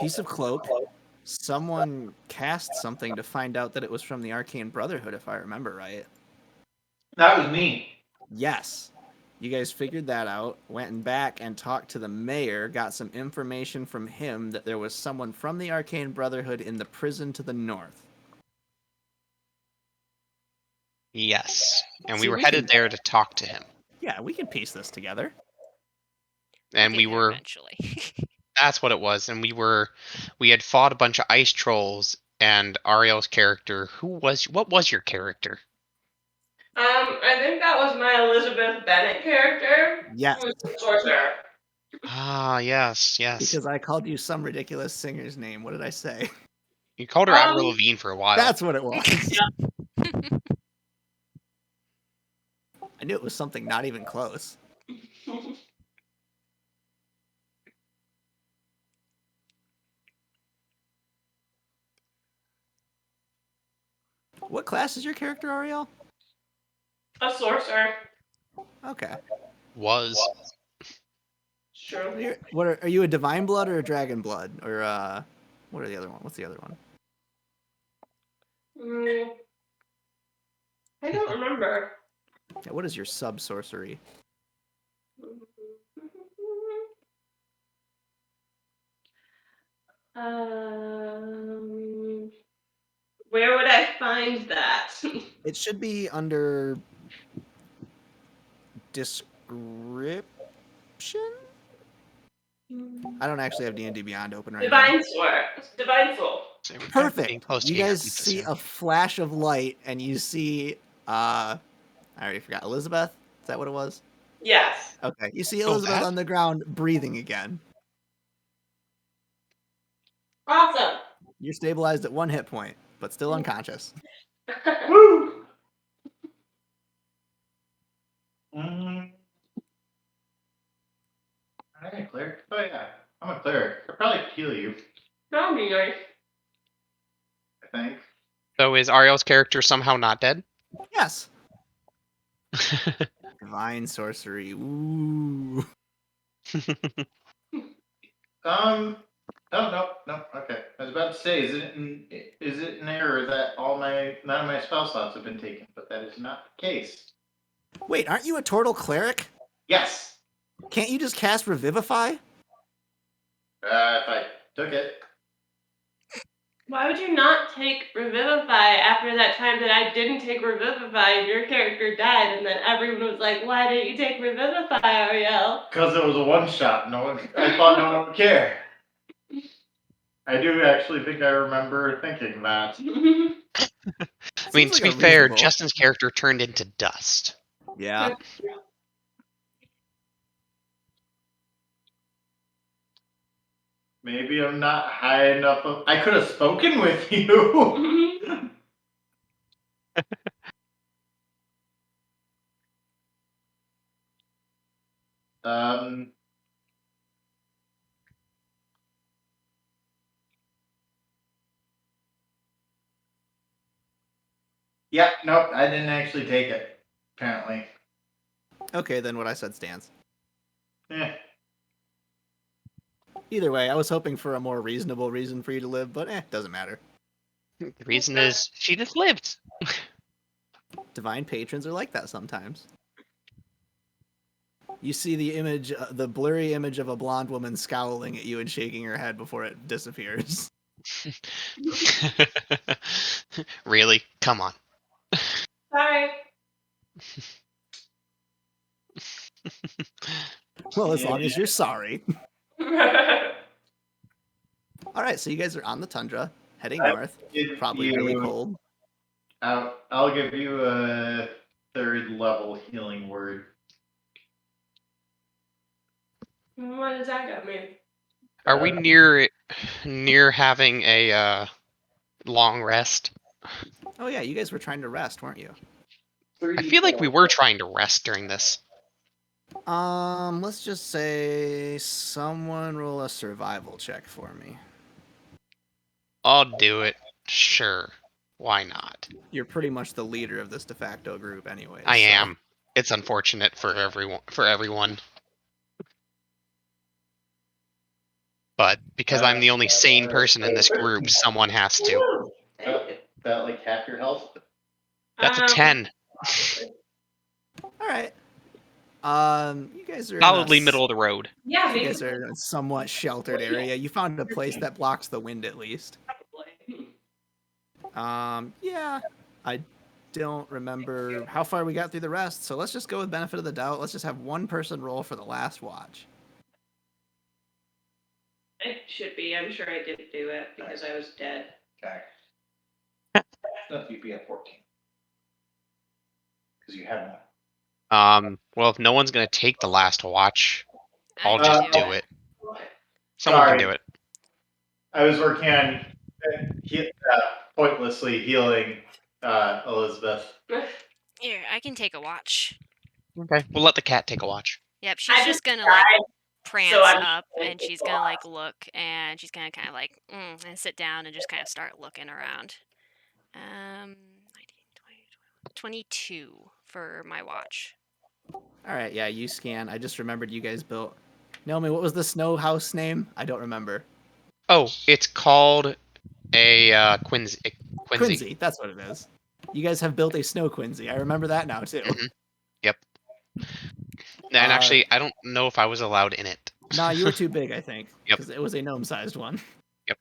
Piece of cloak. Someone cast something to find out that it was from the Arcane Brotherhood, if I remember right. That was me. Yes. You guys figured that out, went back and talked to the mayor, got some information from him that there was someone from the Arcane Brotherhood in the prison to the north. Yes. And See, we were we headed can- there to talk to him. Yeah, we can piece this together. And We'll get there eventually. That's what it was. And we had fought a bunch of ice trolls, and Ariel's character, what was your character? I think that was my Elizabeth Bennet character. Yes. Who was the sorcerer. Ah, yes. Because I called you some ridiculous singer's name. What did I say? You called her Avril Lavigne for a while. That's what it was. Yeah. I knew it was something not even close. What class is your character, Ariel? A sorcerer. Okay. Was. Sure. Are you a divine blood or a dragon blood? Or what are the other one? What's the other one? I don't remember. Yeah, what is your sub sorcery? Where would I find that? It should be under description. I don't actually have D&D Beyond open right now. Divine Soul. Perfect. You guys see a flash of light, and you see, I already forgot, Elizabeth? Is that what it was? Yes. Okay, you see Elizabeth on the ground breathing again. Awesome. You're stabilized at 1 hit point, but still unconscious. Woo! I'm a cleric. Oh yeah, I'm a cleric. I'll probably heal you. That'd be nice. I think. So is Ariel's character somehow not dead? Yes. Divine sorcery. Ooh. Oh no. Okay, I was about to say, is it an error that none of my spell slots have been taken? But that is not the case. Wait, aren't you a Tortle cleric? Yes. Can't you just cast Revivify? If I took it. Why would you not take Revivify after that time that I didn't take Revivify and your character died, and then everyone was like, why didn't you take Revivify, Ariel? Because it was a one-shot. I thought no one would care. I do actually think I remember thinking that. I mean, to be fair, Justin's character turned into dust. Yeah. Maybe I'm not high enough. I could have spoken with you. Yeah, nope, I didn't actually take it, apparently. Okay, then what I said stands. Eh. Either way, I was hoping for a more reasonable reason for you to live, but doesn't matter. The reason is she just lived. Divine patrons are like that sometimes. You see the image, the blurry image of a blonde woman scowling at you and shaking her head before it disappears. Really? Come on. Sorry. Well, as long as you're sorry. Alright, so you guys are on the tundra, heading north. Probably really cold. I'll give you a 3rd level healing word. What does that got me? Are we near having a long rest? Oh yeah, you guys were trying to rest, weren't you? I feel like we were trying to rest during this. Let's just say someone roll a survival check for me. I'll do it. Sure. Why not? You're pretty much the leader of this de facto group anyway. I am. It's unfortunate for everyone. but because I'm the only sane person in this group, someone has to. Thank you. That like half your health. That's a 10. All right. You guys are Solidly middle of the road. Yeah, You maybe. guys are in a somewhat sheltered area. You found a place that blocks the wind at least. Yeah, I don't remember how far we got through the rest, so let's just go with benefit of the doubt. Let's just have one person roll for the last watch. It should be. I'm sure I didn't do it because I was dead. Okay. Stuff you'd be at 14. Because you have one. Well, if no one's gonna take the last watch, I'll I just can do it. Someone Sorry. can do it. I was working on pointlessly healing Elizabeth. Here, I can take a watch. Okay. We'll let the cat take a watch. Yep, I she's just gonna like died, prance so I'm up, going and to she's go gonna like off. look, and she's gonna kind of like and sit down and just kind of start looking around. 19, 20, 22 for my watch. All right, yeah, you scan. I just remembered you guys built. Naomi, what was the snow house name? I don't remember. Oh, it's called a Quincy. Quincy, that's what it is. You guys have built a snow Quincy. I remember that now too. Mhm. Yep. And actually, I don't know if I was allowed in it. Nah, you were too big, I think, Yep. because it was a gnome-sized one. Yep.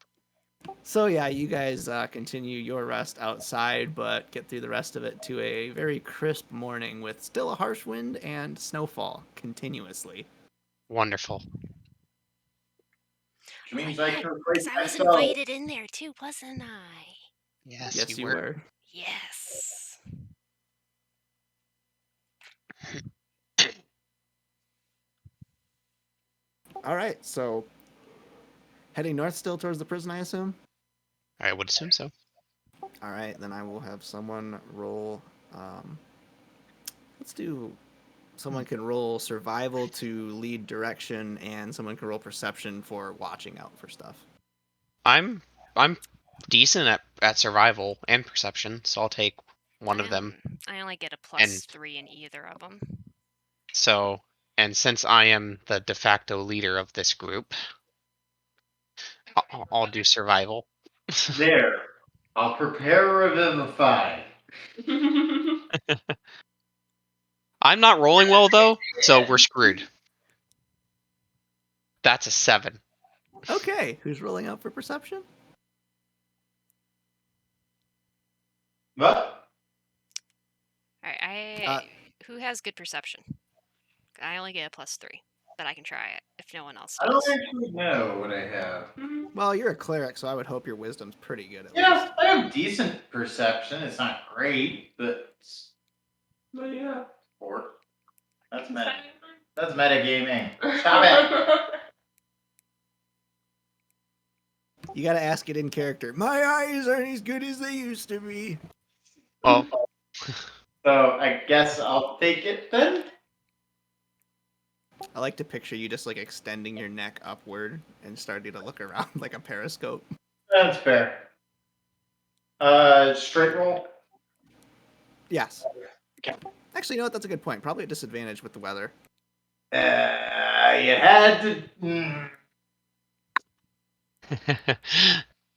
So yeah, you guys continue your rest outside, but get through the rest of it to a very crisp morning with still a harsh wind and snowfall continuously. Wonderful. Which means I can Because replace I was myself. invited in there too, wasn't I? Yes, you were. Yes. All right, so heading north still towards the prison, I assume. I would assume so. All right, then I will have someone roll. Let's do. Someone can roll survival to lead direction, and someone can roll perception for watching out for stuff. I'm decent at survival and perception, so I'll take one of them. I only get a +3 in either of them. So, and since I am the de facto leader of this group, I'll do survival. There. I'll prepare Revivify. I'm not rolling well though, so we're screwed. That's a 7. Okay, who's rolling out for perception? What? All right, who has good perception? I only get a +3, but I can try it if no one else I does. don't actually know what I have. Well, you're a cleric, so I would hope your wisdom's pretty good at least. Yeah, I have decent perception. It's not great, but But yeah. 4. That's meta. That's metagaming. Stop it. You gotta ask it in character. My eyes aren't as good as they used to be. Oh, So I guess I'll take it then. I like to picture you just like extending your neck upward and starting to look around like a periscope. That's fair. Straight roll. Yes. Okay. Actually, you know what? That's a good point. Probably a disadvantage with the weather. You had to.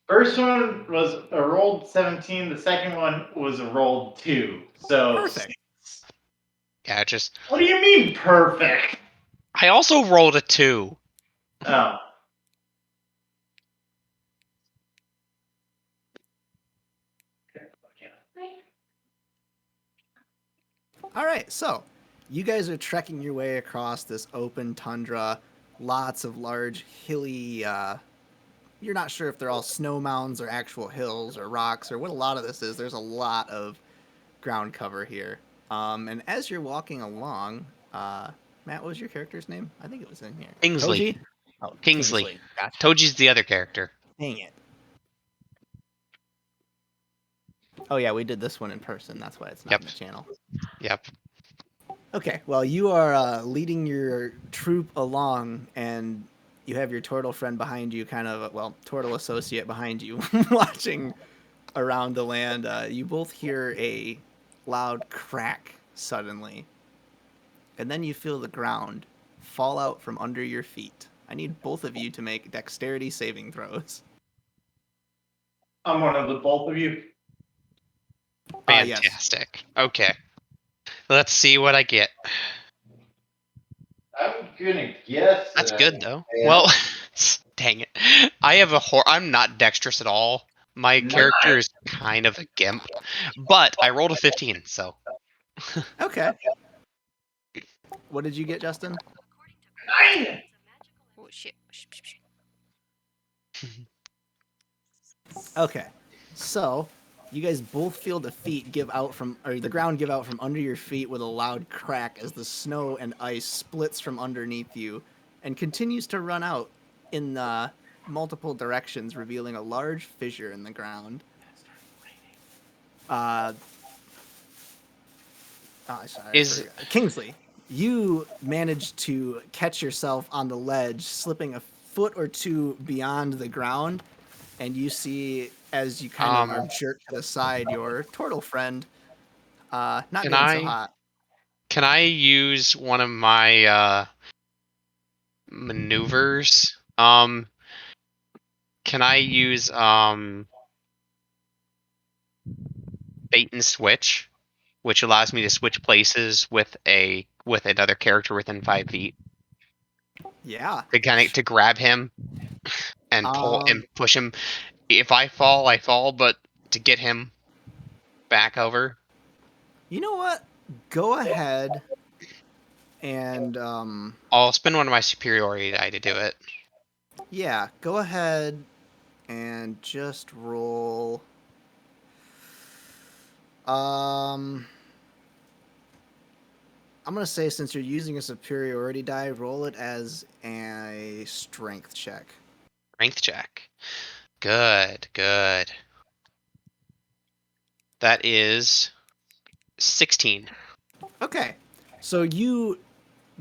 First one was a rolled 17. The second one was a rolled 2. So Perfect. yeah, just. What do you mean perfect? I also rolled a 2. Oh. All right, so you guys are trekking your way across this open tundra, lots of large hilly. You're not sure if they're all snow mounds or actual hills or rocks or what a lot of this is. There's a lot of ground cover here. And as you're walking along, Matt, what was your character's name? I think it was in here. Kingsley. Toji? Oh, Kingsley. Gotcha. Toji's the other character. Dang it. Oh yeah, we did this one in person. That's why it's not in the channel. Yep. Okay, well, you are leading your troop along, and you have your turtle friend behind you, turtle associate behind you, watching around the land. You both hear a loud crack suddenly, and then you feel the ground fall out from under your feet. I need both of you to make dexterity saving throws. I'm one of the both of you. Yes. Fantastic. Okay. Let's see what I get. I'm gonna guess. That's that good I though. fail. Well, dang it. I have I'm not dexterous at all. My character is kind of a gimp, but I rolled a 15, so Okay. What did you get, Justin? 9. Oh shit. Okay. So, you guys both feel the ground give out from under your feet with a loud crack as the snow and ice splits from underneath you and continues to run out in multiple directions, revealing a large fissure in the ground. Kingsley, you managed to catch yourself on the ledge, slipping a foot or two beyond the ground, and you see, as you kind of are jerked to the side, your turtle friend not doing so hot. Can I use one of my maneuvers? Can I use bait and switch, which allows me to switch places with another character within 5 feet Yeah. to grab him and pull and push him. If I fall, but to get him back over. You know what? Go ahead and I'll spend one of my superiority die to do it. yeah, go ahead and just roll. I'm gonna say, since you're using a superiority die, roll it as a strength check. Strength check. Good. That is 16. Okay. So you,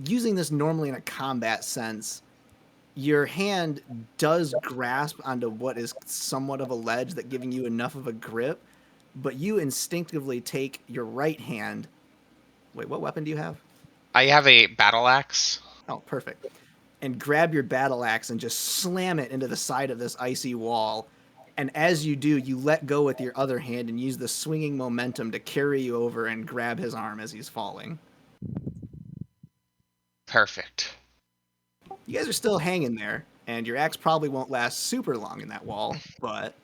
using this normally in a combat sense, your hand does grasp onto what is somewhat of a ledge, that giving you enough of a grip, but you instinctively take your right hand. Wait, what weapon do you have? I have a battle axe. Oh, perfect. And grab your battle axe and just slam it into the side of this icy wall. And as you do, you let go with your other hand and use the swinging momentum to carry you over and grab his arm as he's falling. Perfect. You guys are still hanging there, and your axe probably won't last super long in that wall, but...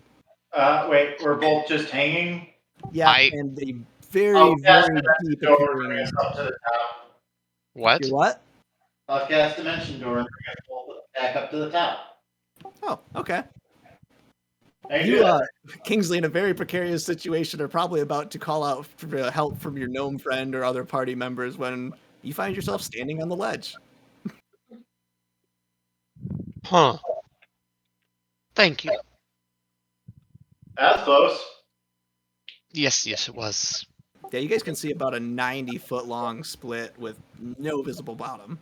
Wait, we're both just hanging? Yeah, and they very, I'll cast very Dimension deep Door and bring appearing... us up to the top. What? Your what? I'll cast Dimension Door and bring us both back up to the top. Oh, okay. You, Kingsley, in a very precarious situation, are probably about to call out for help from your gnome friend or other party members when you find yourself standing on the ledge. Huh. Thank you. That's close. Yes, it was. Yeah, you guys can see about a 90-foot long split with no visible bottom.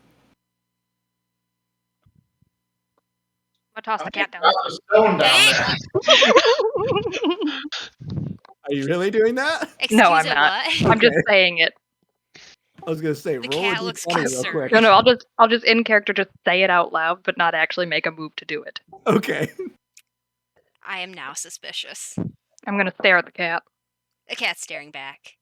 I'm gonna toss the cat down. There's a stone down there. Are you really doing that? No, I'm not. What? I'm just saying it. I was gonna say, The roll cat a looks d20 real quick. No, I'll just in character just say it out loud, but not actually make a move to do it. Okay. I am now suspicious. I'm gonna stare at the cat. The cat's staring back.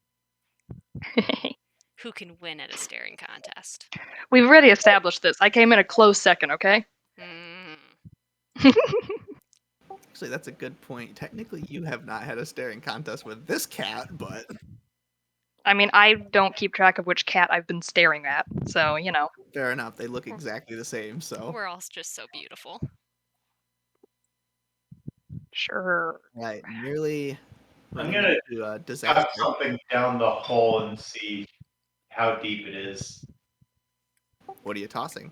Who can win at a staring contest? We've already established this. I came in a close second, okay? Actually, that's a good point. Technically, you have not had a staring contest with this cat, but... I mean, I don't keep track of which cat I've been staring at, so, you know. Fair enough. They look exactly the same, so... We're all just so beautiful. Sure. Right, nearly... I'm gonna to drop disaster. something down the hole and see how deep it is. What are you tossing?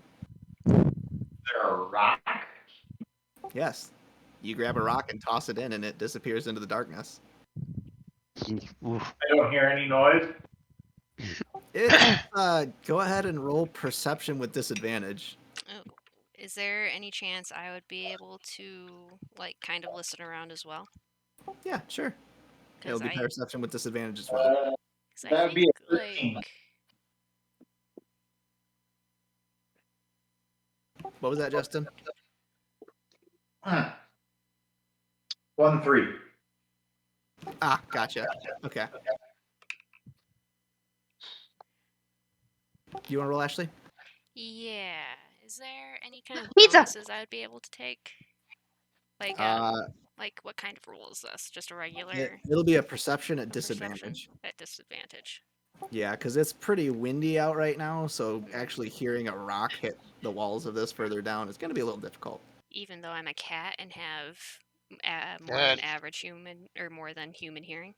Is there a rock? Yes. You grab a rock and toss it in, and it disappears into the darkness. I don't hear any noise. Go ahead and roll perception with disadvantage. Oh, is there any chance I would be able to, like, kind of listen around as well? Yeah, sure. It'll be I- perception with disadvantage as well. 'Cause I That would be a think, 13. like, What was that, Justin? 1-3. Ah, gotcha. Okay. Do you want to roll, Ashley? Yeah. Is there any kind of Pizza! bonuses I would be able to take? Like what kind of roll is this? Just a regular It'll be a perception at perception disadvantage. at disadvantage. Yeah, because it's pretty windy out right now, so actually hearing a rock hit the walls of this further down is going to be a little difficult. Even though I'm a cat and have more Good. than average human or more than human hearing.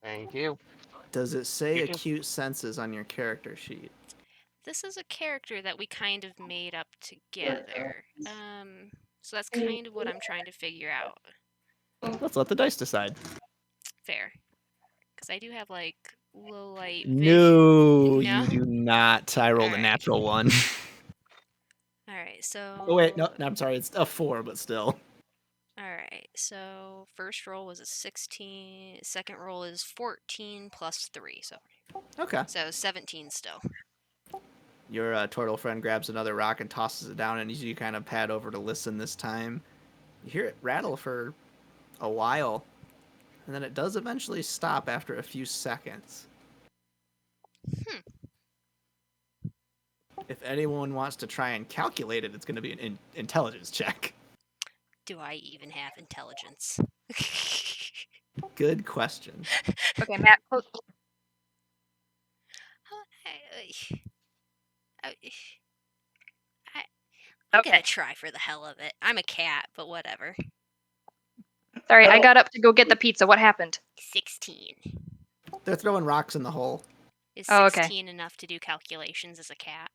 Thank you. Does it say You do. acute senses on your character sheet? This is a character that we kind of made up together. So that's kind of what I'm trying to figure out. Let's let the dice decide. Fair. Because I do have like low light vision. No, No? you do not. I rolled a Alright. natural one. Alright, so Oh wait, no, I'm sorry. It's a 4, but still. Alright, so first roll was a 16, second roll is 14 plus 3, Okay. so 17 still. Your turtle friend grabs another rock and tosses it down, and as you kind of pad over to listen this time, you hear it rattle for a while, and then it does eventually stop after a few seconds. Hmm. If anyone wants to try and calculate it, it's going to be an intelligence check. Do I even have intelligence? Good question. Okay, Matt. I'm Okay. gonna try for the hell of it. I'm a cat, but whatever. Sorry, I got up to go get the pizza. What happened? 16. They're throwing rocks in the hole. Is Oh, okay. 16 enough to do calculations as a cat?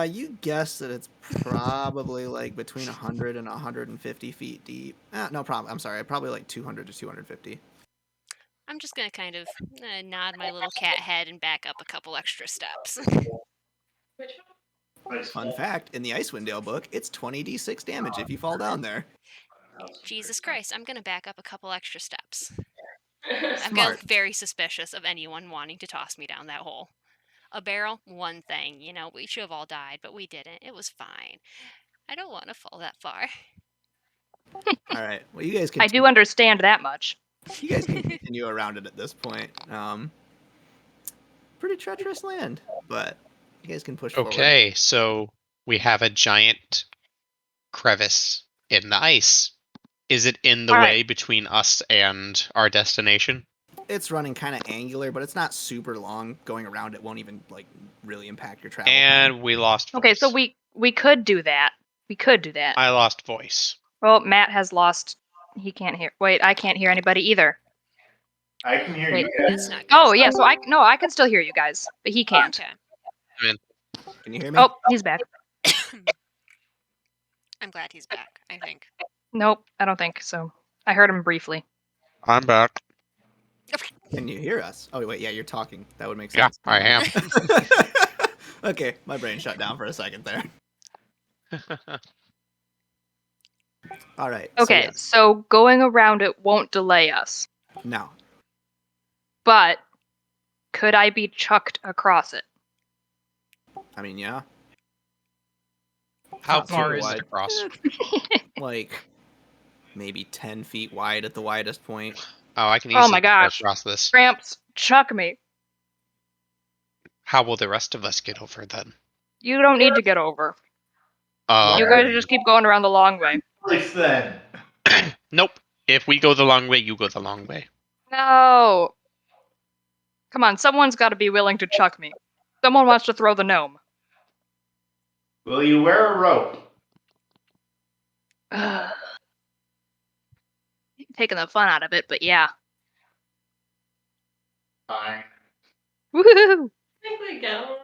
You guess that it's probably like between 100 and 150 feet deep. No problem. I'm sorry. Probably like 200 to 250. I'm just gonna kind of nod my little cat head and back up a couple extra steps. Which Fun fact, in the Icewind Dale book, it's 20d6 damage if you fall down there. Jesus Christ, I'm gonna back up a couple extra steps. one? I'm gonna look very suspicious of anyone wanting to toss me down that hole. A barrel, one thing. You know, we should have all died, but we didn't. It was fine. I don't want to fall that far. All right. Well, you guys can. I do understand that much. You guys can continue around it at this point. Pretty treacherous land, but you guys can push forward. Okay, so we have a giant crevice in the ice. Is it in the All way right. between us and our destination? It's running kind of angular, but it's not super long. Going around it won't even like really impact your travel. And we lost voice. Okay, so we could do that. We could do that. I lost voice. Well, Matt has lost. He can't hear. Wait, I can't hear anybody either. I can hear Wait. you guys. That's not good. Oh yeah, so I can still hear you guys, but he can't. Okay. Can you hear me? Oh, he's back. I'm glad he's back, I think. Nope, I don't think so. I heard him briefly. I'm back. Can you hear us? Oh wait, yeah, you're talking. That would make Yeah, sense. I am. Okay, my brain shut down for a second there. All right. Okay, So, so going around it won't delay us, yeah. No. but could I be chucked across it? I mean, yeah. How Not far super is wide. it across? Like maybe 10 feet wide at the widest point. Oh, I can Oh easily my go gosh. across this. Gramps, chuck me. How will the rest of us get over then? You don't need to get over. You Um, guys just keep going around the long way. Place then. nope. If we go the long way, you go the long way. No. Come on, someone's got to be willing to chuck me. Someone wants to throw the gnome. Will you wear a rope? Ugh. Taking the fun out of it, but yeah. Fine. Woohoo! I think we go.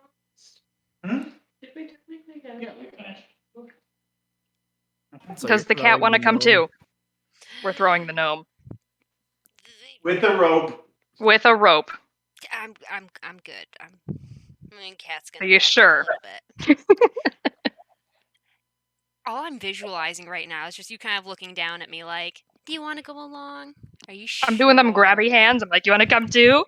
Hmm? Did we technically go? Yeah, we finished. So Does you're the cat throwing want to the come gnome. too? We're throwing the gnome With a rope. with a rope. I'm good. I mean, cat's gonna. Are you back up sure? A little bit. All I'm visualizing right now is just you kind of looking down at me like, "Do you want to go along? Are you sure?" I'm doing them grabby hands. I'm like, you want to come too?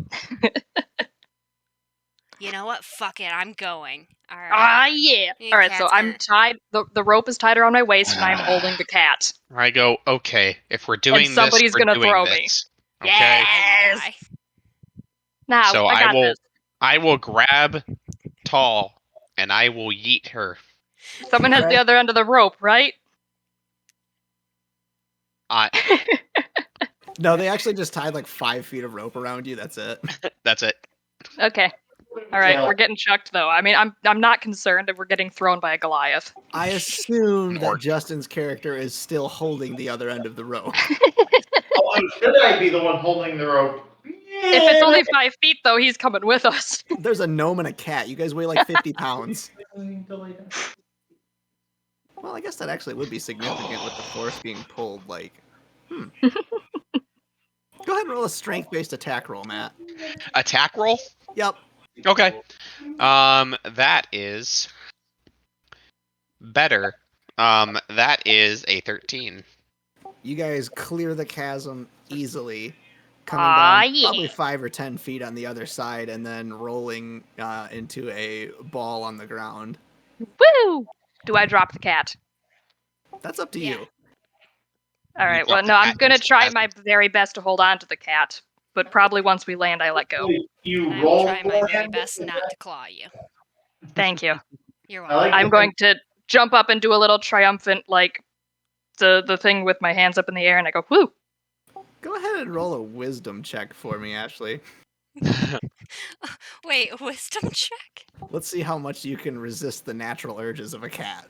You know what? Fuck it. I'm going. All right. Ah, yeah. Yeah, All right, so cat's I'm gonna- tied. The rope is tied around my waist, and I'm holding the cat. I go, okay, if we're doing this, somebody's we're gonna doing throw me. this. Okay. Yes. Die. Now So I got this. I will grab Tall and I will yeet her. Someone has the Okay. other end of the rope, right? No, they actually just tied like 5 feet of rope around you. That's it. That's it. Okay. All right, Yeah. we're getting chucked though. I mean, I'm not concerned if we're getting thrown by a Goliath. I assume Or- that Justin's character is still holding the other end of the rope. Oh, should I be the one holding the rope? If it's only 5 feet though, he's coming with us. There's a gnome and a cat. You guys weigh like 50 pounds. Well, I guess that actually would be significant with the force being pulled. Like, Go ahead and roll a strength-based attack roll, Matt. Attack roll? Yep. Okay. That is better. That is a 13. You guys clear the chasm easily, coming Aw, down yeah. probably 5 or 10 feet on the other side, and then rolling into a ball on the ground. Woo! Do I drop the cat? That's up to Yeah. you. All You right. drop Well, the no, I'm cat gonna into the try chasm. my very best to hold on to the cat, but probably once we land, I let go. You I will roll try my for very him? best not to claw you. Thank you. You're I welcome. like I'm going to jump up and do a little triumphant, like the thing with my hands up in the air, and I go, whoo! Go ahead and roll a wisdom check for me, Ashley. Wait, a wisdom check? Let's see how much you can resist the natural urges of a cat.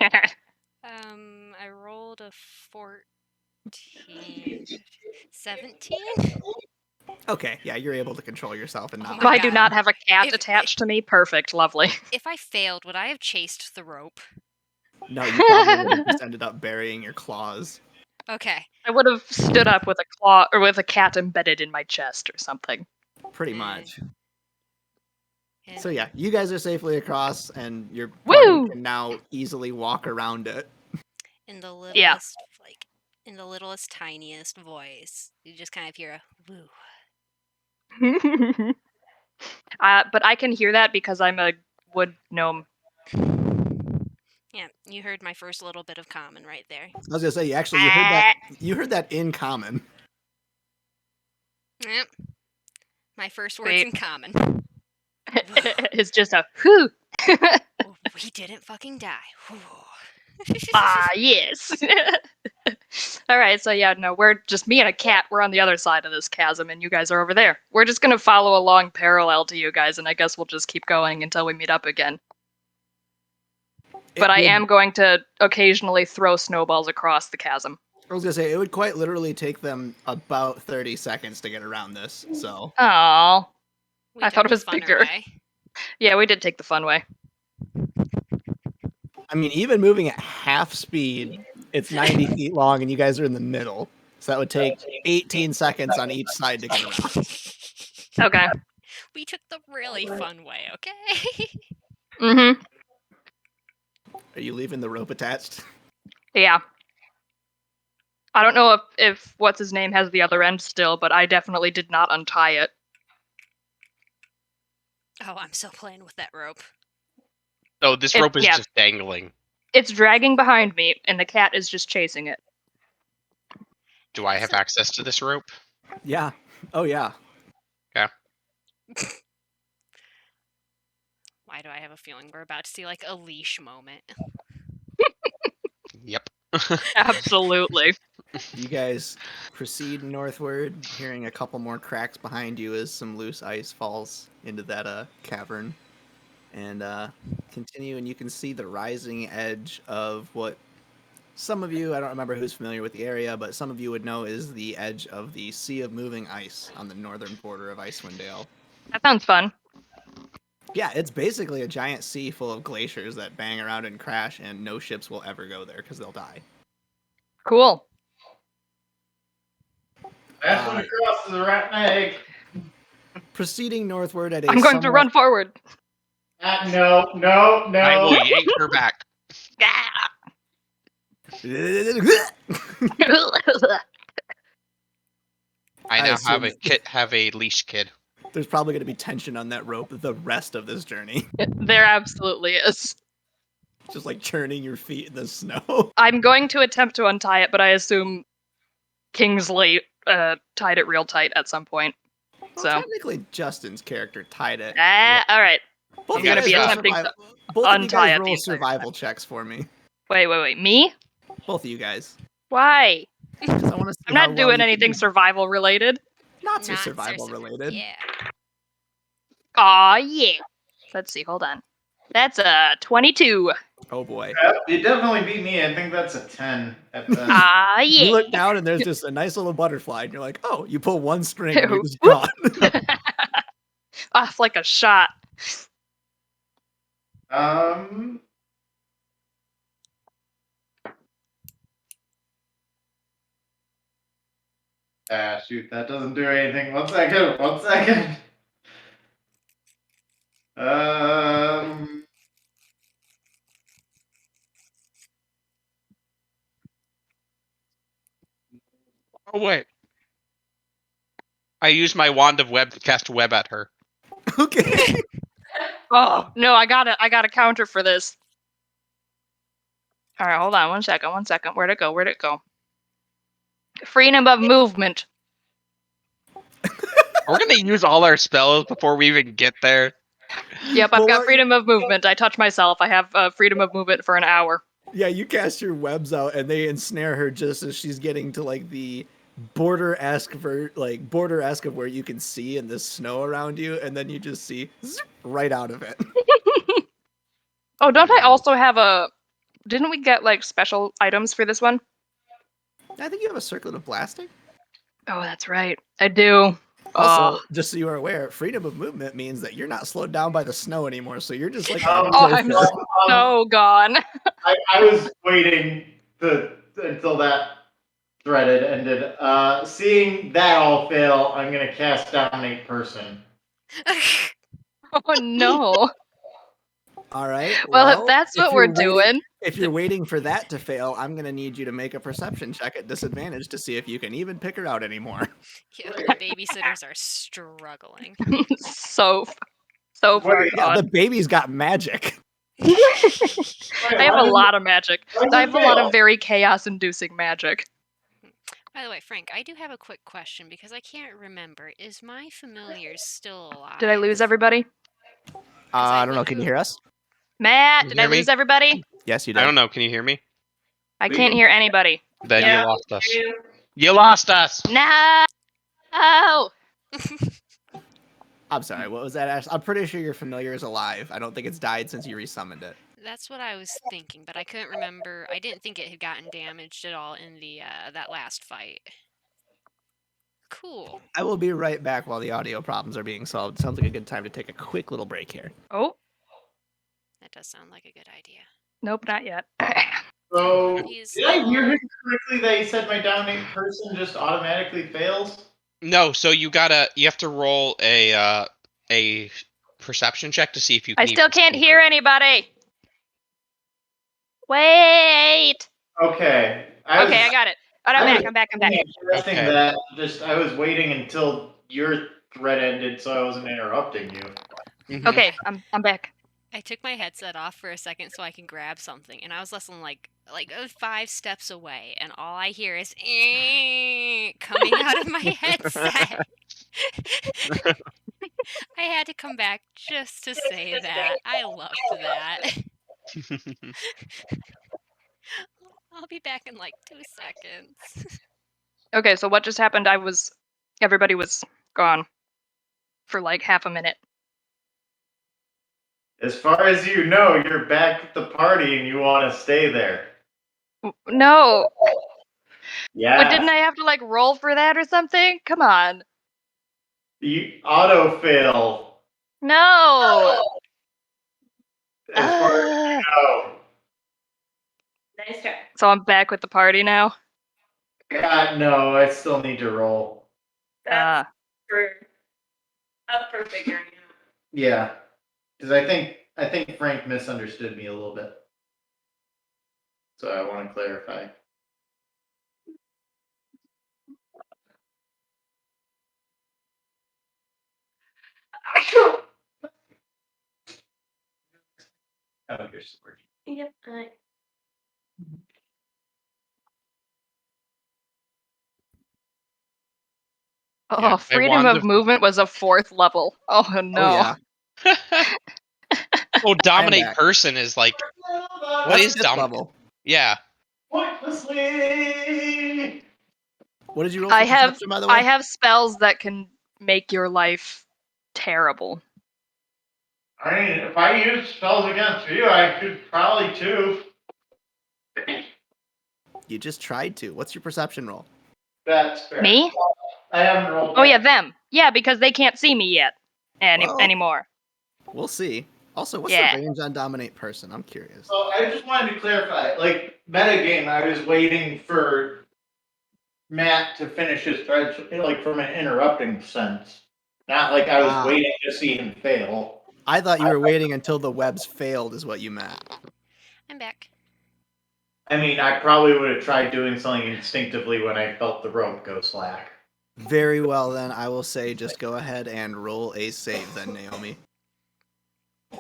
I rolled a 14. 17? Okay, yeah, you're able to control yourself and Oh not. my I do God. not have a cat If- attached to me. Perfect. Lovely. If I failed, would I have chased the rope? No, you probably would have just ended up burying your claws. Okay. I would have stood up with a claw or with a cat embedded in my chest or something. Pretty Eh. much. And So yeah, you guys are safely across, and your Woo! party can now easily walk around it. in the littlest, Yeah. in the littlest, tiniest voice, you just kind of hear a woo. But I can hear that because I'm a wood gnome. Yeah, you heard my first little bit of common right there. I was gonna say, you heard that in common. Yep. My first words Sweet. in common. It's just a whew. Oh, we didn't fucking die. Whew. Ah, yes. All right, so yeah, no, we're just me and a cat. We're on the other side of this chasm, and you guys are over there. We're just gonna follow along parallel to you guys, and I guess we'll just keep going until we meet up again. But I am going to occasionally throw snowballs across the chasm. I was gonna say it would quite literally take them about 30 seconds to get around this. So Oh, We I took thought it the was funner bigger. way. yeah, we did take the fun way. I mean, even moving at half speed, it's 90 feet long, and you guys are in the middle. So that would take 18 seconds on each side to get around. Okay. We took the really fun way, okay? Mm-hmm. Are you leaving the rope attached? Yeah. I don't know if what's his name has the other end still, but I definitely did not untie it. Oh, I'm still playing with that rope. So this rope is yeah. just dangling. It's dragging behind me, and the cat is just chasing it. Do I have access to this rope? Yeah. Oh yeah. Why do I have a feeling we're about to see like a leash moment? Yep. Absolutely. You guys proceed northward, hearing a couple more cracks behind you as some loose ice falls into that cavern. And continue, and you can see the rising edge of what some of you, I don't remember who's familiar with the area, but some of you would know is the edge of the Sea of Moving Ice on the northern border of Icewind Dale. That sounds fun. Yeah, it's basically a giant sea full of glaciers that bang around and crash, and no ships will ever go there because they'll die. Cool. That's when it crosses the rotten egg. Proceeding northward at a I'm going to run forward. No. I will yank her back. I now have assume- a leash kid. There's probably going to be tension on that rope the rest of this journey. There absolutely is. Just like churning your feet in the snow. I'm going to attempt to untie it, but I assume Kingsley tied it real tight at some point. Well, So technically, Justin's character tied it. all right. Both I'm of you gonna guys be roll attempting to both of you untie guys it roll the entire survival checks for me. Wait. Me? Both of you guys. Why? 'Cause I want to see I'm how not well doing you can anything do. survival related. Not so Not survival related. Yeah. Aw, yeah. Let's see. Hold on. That's a 22. Oh boy. Yep, you definitely beat me. I think that's a 10 at best. Ah, You yeah. look down and there's just a nice little butterfly, and you're like, oh, you pull one string and you're just Whoop. gone. Off like a shot. Shoot, that doesn't do anything. 1 second. 1 second. Oh wait. I used my wand of web to cast web at her. Okay. Oh no, I got a counter for this. All right, hold on 1 second. 1 second. Where'd it go? Freedom of movement. We're gonna use all our spells before we even get there. Yep, I've Well, got freedom of movement. I touch myself. I have freedom of movement for an hour. Yeah, you cast your webs out and they ensnare her just as she's getting to like the border-esque of where you can see in the snow around you, and then you just see zip, right out of it. Oh, don't I also have a... Didn't we get, like, special items for this one? I think you have a circlet of blasting. Oh, that's right. I do. Also, just so you are aware, freedom of movement means that you're not slowed down by the snow anymore, so you're just like Oh, I'm so gone. I was waiting until that thread had ended. Seeing that all fail, I'm gonna cast Dominate Person. Oh, no. All right. Well, if that's what we're doing... If you're waiting for that to fail, I'm going to need you to make a perception check at disadvantage to see if you can even pick her out anymore. Yeah, the babysitters are struggling. so far Wait, Yeah, gone. the baby's got magic. I have a lot of magic. I have a lot of very chaos-inducing magic. By the way, Frank, I do have a quick question because I can't remember. Is my familiar still alive? Did I lose everybody? I don't know. Can you hear us? Matt, You did I hear me? lose everybody? Yes, you did. I don't know. Can you hear me? I can't hear anybody. Then Yeah. you lost us. You lost us. No! I'm sorry. What was that, Ash? I'm pretty sure your familiar is alive. I don't think it's died since you resummoned it. That's what I was thinking, but I couldn't remember. I didn't think it had gotten damaged at all in the that last fight. Cool. I will be right back while the audio problems are being solved. Sounds like a good time to take a quick little break here. Oh, That does sound like a good idea. nope, not yet. So, He's did I hear him correctly that he said my Dominate Person just automatically fails? No, so you have to roll a perception check to see if you can I still can't hear anybody. Wait. Okay. Okay, I got it. Oh, I'm back. Suggesting Okay. that I was waiting until your thread ended so I wasn't interrupting you. Mhm. Okay, I'm back. I took my headset off for a second so I can grab something, and I was less than like 5 steps away, and all I hear is coming out of my headset. I had to come back just to say that. I loved that. I'll be back in like 2 seconds. Okay, so what just happened? Everybody was gone for like half a minute. As far as you know, you're back at the party and you want to stay there. No, Yeah. but didn't I have to like roll for that or something? Come on. You auto fail. No. As far as you know. Nice try. So I'm back with the party now. God, no, I still need to roll. That's up for figuring out. Yeah. Because I think Frank misunderstood me a little bit. So I want to clarify. your sword. Yep. Oh, Yeah, freedom of movement was a 4th level. Oh no. Oh yeah, Well, dominate back. person is like, what that's is 5th dominate? level. Yeah. Pointlessly. What did you roll for I have perception, by the way? I have spells that can make your life terrible. I mean, if I use spells against you, I could probably too. You just tried to. What's your perception roll? That's fair. Me? I haven't rolled. Oh yeah, them. Yeah, because they can't see me yet Well, anymore. We'll see. Also, what's Yeah. the range on dominate person? I'm curious. So I just wanted to clarify, like metagame, I was waiting for Matt to finish his thread, like from an interrupting sense, not like I was waiting to see him fail. I thought you were waiting until the webs failed, is what you meant. I'm back. I mean, I probably would have tried doing something instinctively when I felt the rope go slack. Very well, then. I will say just go ahead and roll a save, then, Naomi.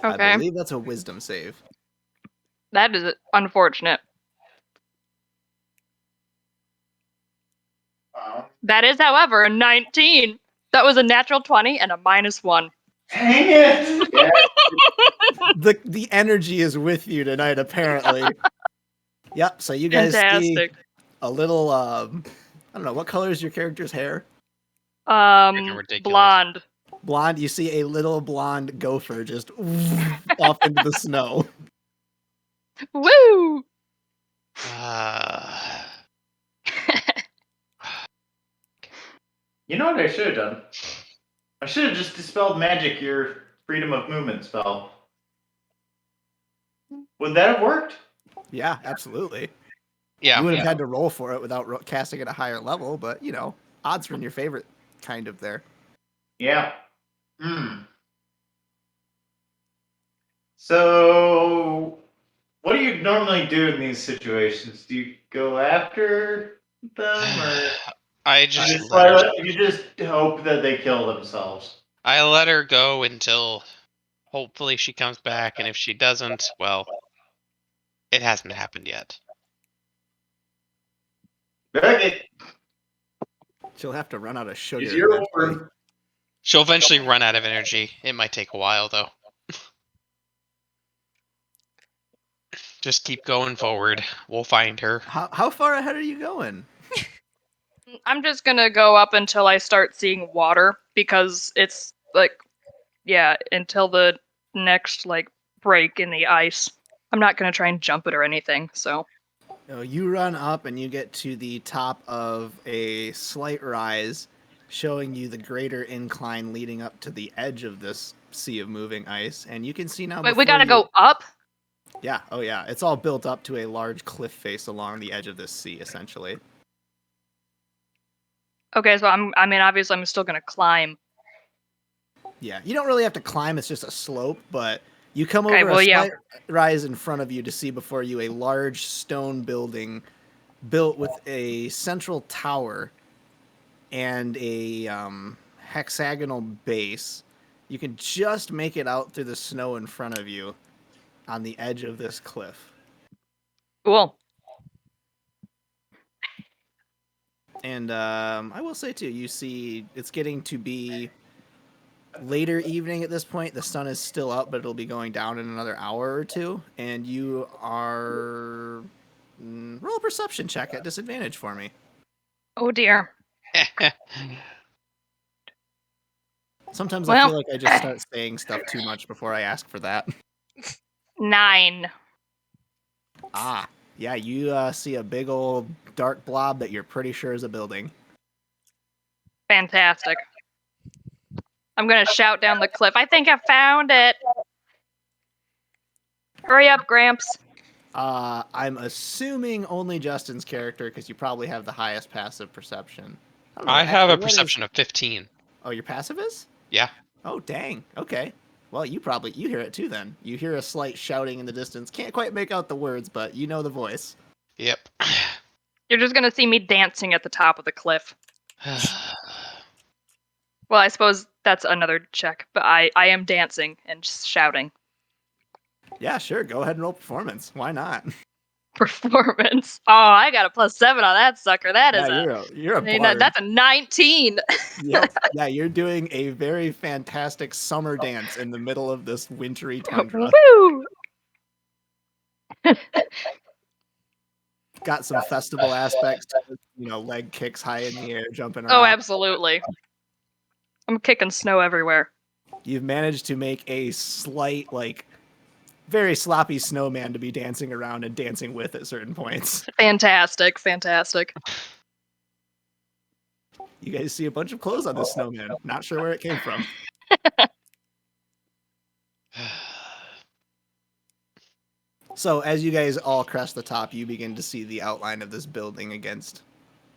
Okay. I believe that's a wisdom save. That is unfortunate. That is, however, a 19. That was a natural 20 and a -1. Dang it! Yeah. The energy is with you tonight, apparently. Yep, so you guys Fantastic. see a little, I don't know, what color is your character's hair? Ridiculous. Blonde. Blonde, you see a little blonde gopher just off into the snow. Woo! You know what I should have done? I should have just dispelled magic your freedom of movement spell. Would that have worked? Yeah, absolutely. Yeah. You would have had to roll for it without casting at a higher level, but, you know, odds are in your favorite, kind of, there. Yeah. So, what do you normally do in these situations? Do you go after them, or I just let her. you just hope that they kill themselves? I let her go until hopefully she comes back, and if she doesn't, well, it hasn't happened yet. Okay. She'll have to run out of sugar. It's your eventually. turn. She'll eventually run out of energy. It might take a while, though. Just keep going forward. We'll find her. How far ahead are you going? I'm just gonna go up until I start seeing water, because it's like, yeah, until the next like break in the ice. I'm not gonna try and jump it or anything, so. You run up and you get to the top of a slight rise, showing you the greater incline leading up to the edge of this sea of moving ice. And you can see now. Wait, we gotta go up? Yeah, oh yeah. It's all built up to a large cliff face along the edge of this sea, essentially. Okay, so I mean, obviously I'm still gonna climb. Yeah, you don't really have to climb, it's just a slope, but you come over a slight rise in front of you to see before you a large stone building built with a central tower and a hexagonal base. You can just make it out through the snow in front of you on the edge of this cliff. Cool. And I will say, too, you see it's getting to be later evening at this point. The sun is still up, but it'll be going down in another hour or two. And you are... roll a perception check at disadvantage for me. Oh, dear. Sometimes I feel like I just start saying stuff too much before I ask for that. 9. Ah, yeah, you see a big old dark blob that you're pretty sure is a building. Fantastic. I'm gonna shout down the cliff. I think I found it. Hurry up, Gramps. I'm assuming only Justin's character, because you probably have the highest passive perception. I have a perception of 15. Oh, your passive is? Yeah. Oh, dang. Okay. Well, you hear it too then. You hear a slight shouting in the distance. Can't quite make out the words, but you know the voice. Yep. You're just gonna see me dancing at the top of the cliff. Well, I suppose that's another check, but I am dancing and shouting. Yeah, sure. Go ahead and roll performance. Why not? Performance. Oh, I got a +7 on that sucker. That is Yeah, you're a a bard. that's a 19. Yep. Yeah, you're doing a very fantastic summer dance in the middle of this wintry tundra. Woo! Got some festival aspects, leg kicks high in the air, jumping Oh, around. absolutely. I'm kicking snow everywhere. You've managed to make a slight, very sloppy snowman to be dancing around and dancing with at certain points. Fantastic, fantastic. You guys see a bunch of clothes on this snowman. Not sure where it came from. So as you guys all crest the top, you begin to see the outline of this building against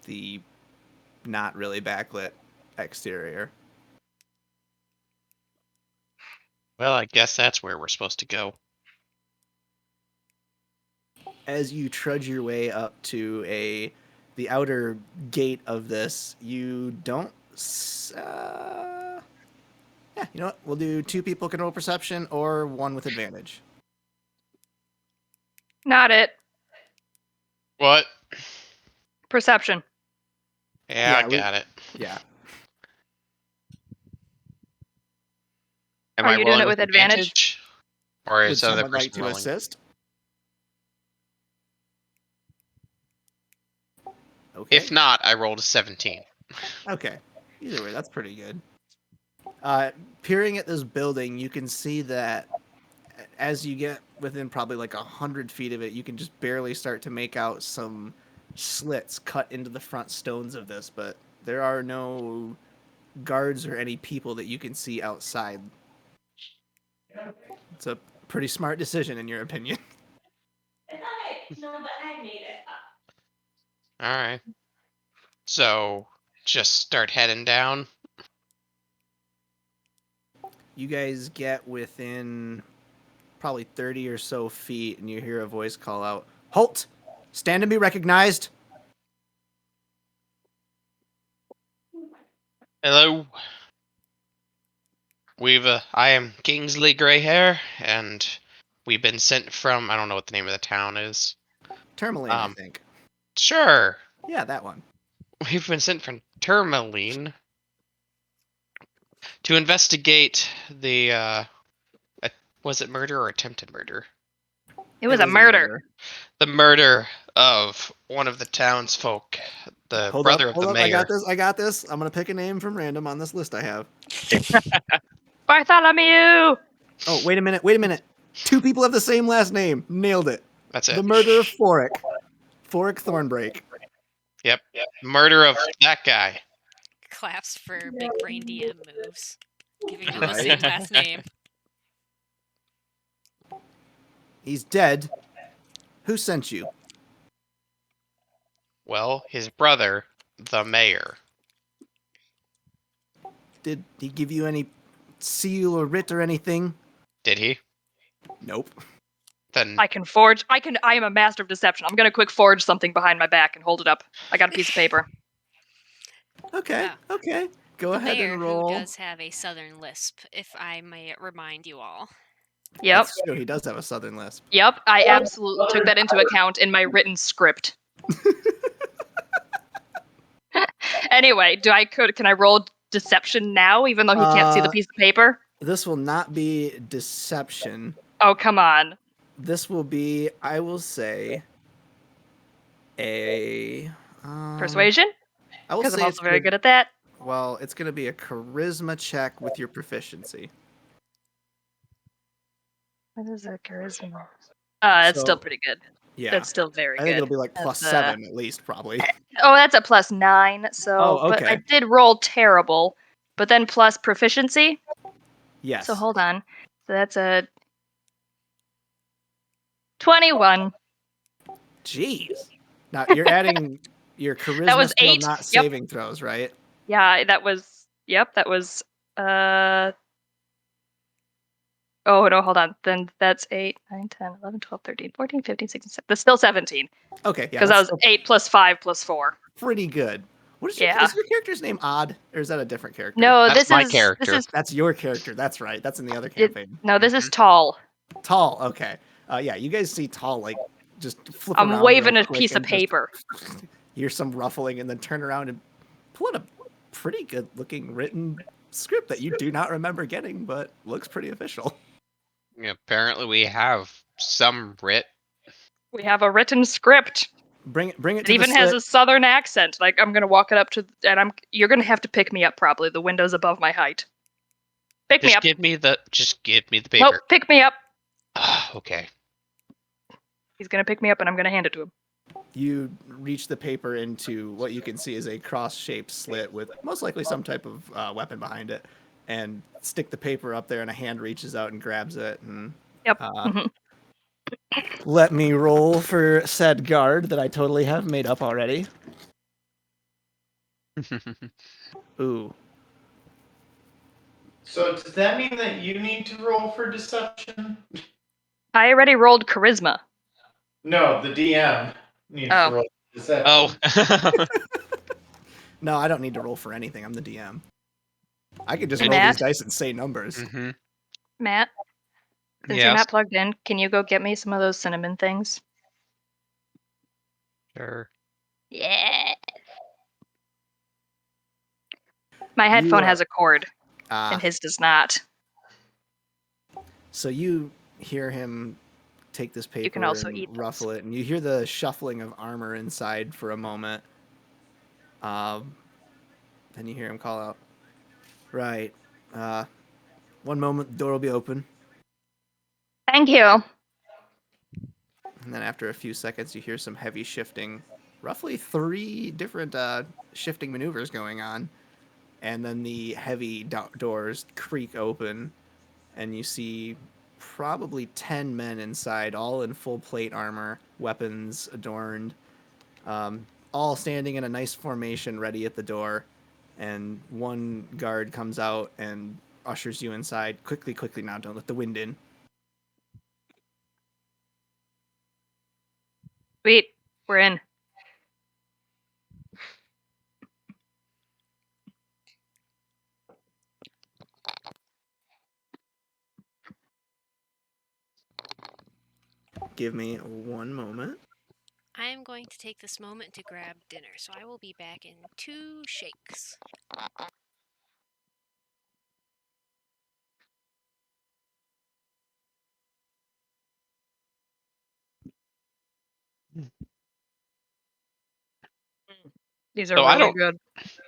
the not really backlit exterior. Well, I guess that's where we're supposed to go. As you trudge your way up to the outer gate of this, you don't. Yeah, you know what? We'll do 2 people can roll perception or 1 with advantage. Not it. What? Perception. Yeah, I got it. Yeah. Am Are I you doing rolling it with advantage? Or Would is the other someone like person to rolling? assist? Okay. If not, I rolled a 17. Okay. Either way, that's pretty good. Peering at this building, you can see that as you get within probably 100 feet of it, you can just barely start to make out some slits cut into the front stones of this, but there are no guards or any people that you can see outside. It's a pretty smart decision, in your opinion. It's alright. No, but I made it up. Alright. So, just start heading down. You guys get within probably 30 or so feet, and you hear a voice call out, "Halt! Stand and be recognized!" Hello. I am Kingsley Greyhair, and we've been sent from, I don't know what the name of the town is. Tourmaline, I think. Sure. Yeah, that one. We've been sent from Tourmaline to investigate the, was it murder or attempted murder? It was a murder. The murder of one of the townsfolk, the brother of the mayor. I got this. I'm going to pick a name from random on this list I have. Bartholomew! Oh, wait a minute. 2 people have the same last name. Nailed it. That's it. The murder of Foric. Foric Thornbreak. Yep. Murder of that guy. Claps for big brain DM moves. Giving him the Right. same last name. He's dead. Who sent you? Well, his brother, the mayor. Did he give you any seal or writ or anything? Did he? Nope. Then I am a master of deception. I'm gonna quick forge something behind my back and hold it up. I got a piece of paper. Okay. Okay. Go The ahead mayor, and who roll. does have a southern lisp, if I may remind you all. Yep. That's true. He does have a southern lisp. Yep. I absolutely took that into account in my written script. Anyway, can I roll deception now, even though he can't see the piece of paper? This will not be deception. Oh, come on. This will be, I will say, a Persuasion? I will Because say I'm it's also very gonna- good at that. Well, it's going to be a charisma check with your proficiency. What is a charisma? It's still pretty good. Yeah. That's still very I good. think it'll be like plus That's, 7 at least, probably. Oh, that's a +9. So, Oh, but I okay. did roll terrible. But then plus proficiency. Yes. So hold on. So that's a 21. Jeez. Now you're adding your charisma That was skill, 8. not Yep. saving throws, right? Yeah, that was. Yep, that was. Oh no, hold on. Then that's 8, 9, 10, 11, 12, 13, 14, 15, 16, 17. That's still 17. Okay, yeah. Because that was 8 plus 5 plus 4. pretty good. What is Yeah. is your character's name Odd, or is that a different character? No, That's this my is character. This is That's your character. That's right. That's in the other campaign. no, this is tall. Tall. Okay. Yeah, you guys see Tall like just flip around. I'm waving real a quick piece of and just paper. hear some ruffling, and then turn around and pull out a pretty good-looking written script that you do not remember getting, but looks pretty official. Apparently, we have some writ. We have a written script. Bring it It to even the has slit. a southern accent. Like I'm gonna walk it up to, and you're gonna have to pick me up probably. The window's above my height. Pick me Just up. give me the Nope, paper. pick me up. Okay. He's gonna pick me up, and I'm gonna hand it to him. You reach the paper into what you can see is a cross-shaped slit with most likely some type of weapon behind it, and stick the paper up there, and a hand reaches out and grabs it. And Yep. let me roll for said guard that I totally have made up already. Ooh. So does that mean that you need to roll for deception? I already rolled charisma. No, the DM needs Oh. to roll for deception. Oh. No, I don't need to roll for anything. I'm the DM. I could just roll Matt? these dice and say numbers. Mm-hmm. Matt, since you're Yes. not plugged in, can you go get me some of those cinnamon things? Sure. Yeah. My headphone has a cord, and his does not. So you hear him take this paper can also and eat those. ruffle it, and you hear the shuffling of armor inside for a moment. Then you hear him call out, "Right. One moment, the door will be open." Thank you. And then after a few seconds, you hear some heavy shifting, roughly 3 different shifting maneuvers going on. And then the heavy doors creak open, and you see probably 10 men inside, all in full plate armor, weapons adorned, all standing in a nice formation ready at the door. And one guard comes out and ushers you inside. Quickly, quickly now, don't let the wind in. Sweet. We're in. Give me one moment. I am going to take this moment to grab dinner, so I will be back in 2 shakes. These are So really good.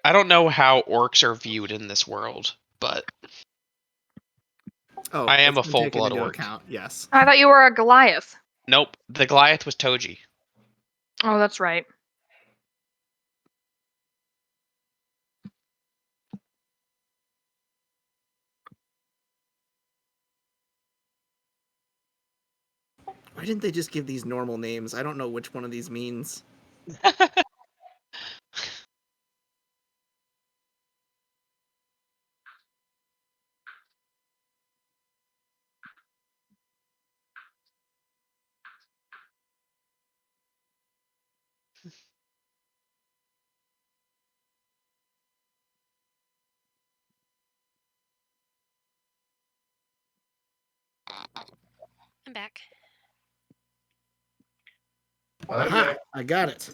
I don't know how orcs are viewed in this world, but Oh, I am it's a been full taken blood into orc. account. Yes. I thought you were a Goliath. Nope. The Goliath was Toji. Oh, that's right. Why didn't they just give these normal names? I don't know which one of these means. I'm back. Aha! I got it.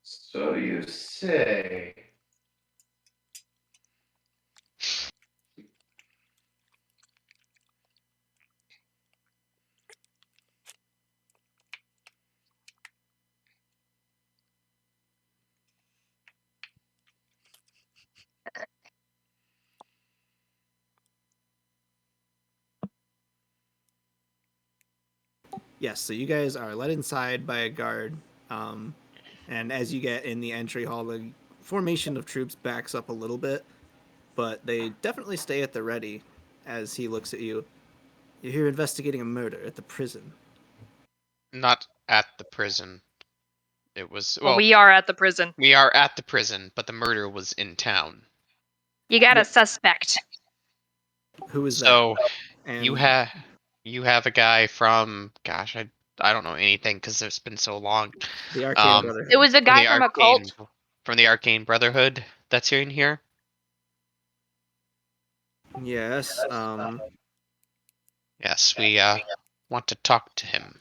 So you say. Yes, so you guys are led inside by a guard. And as you get in the entry hall, the formation of troops backs up a little bit, but they definitely stay at the ready as he looks at you. You're here investigating a murder at the prison. Not at the prison. It was Well, we are at the prison. we are at the prison, but the murder was in town. You got a Yes. suspect. Who is So that? And you have a guy from I don't know anything because it's been so long. the Arcane Um, Brotherhood. It was a guy from a cult. From the Arcane Brotherhood that's in here. Yes. Yes, we want to talk to him.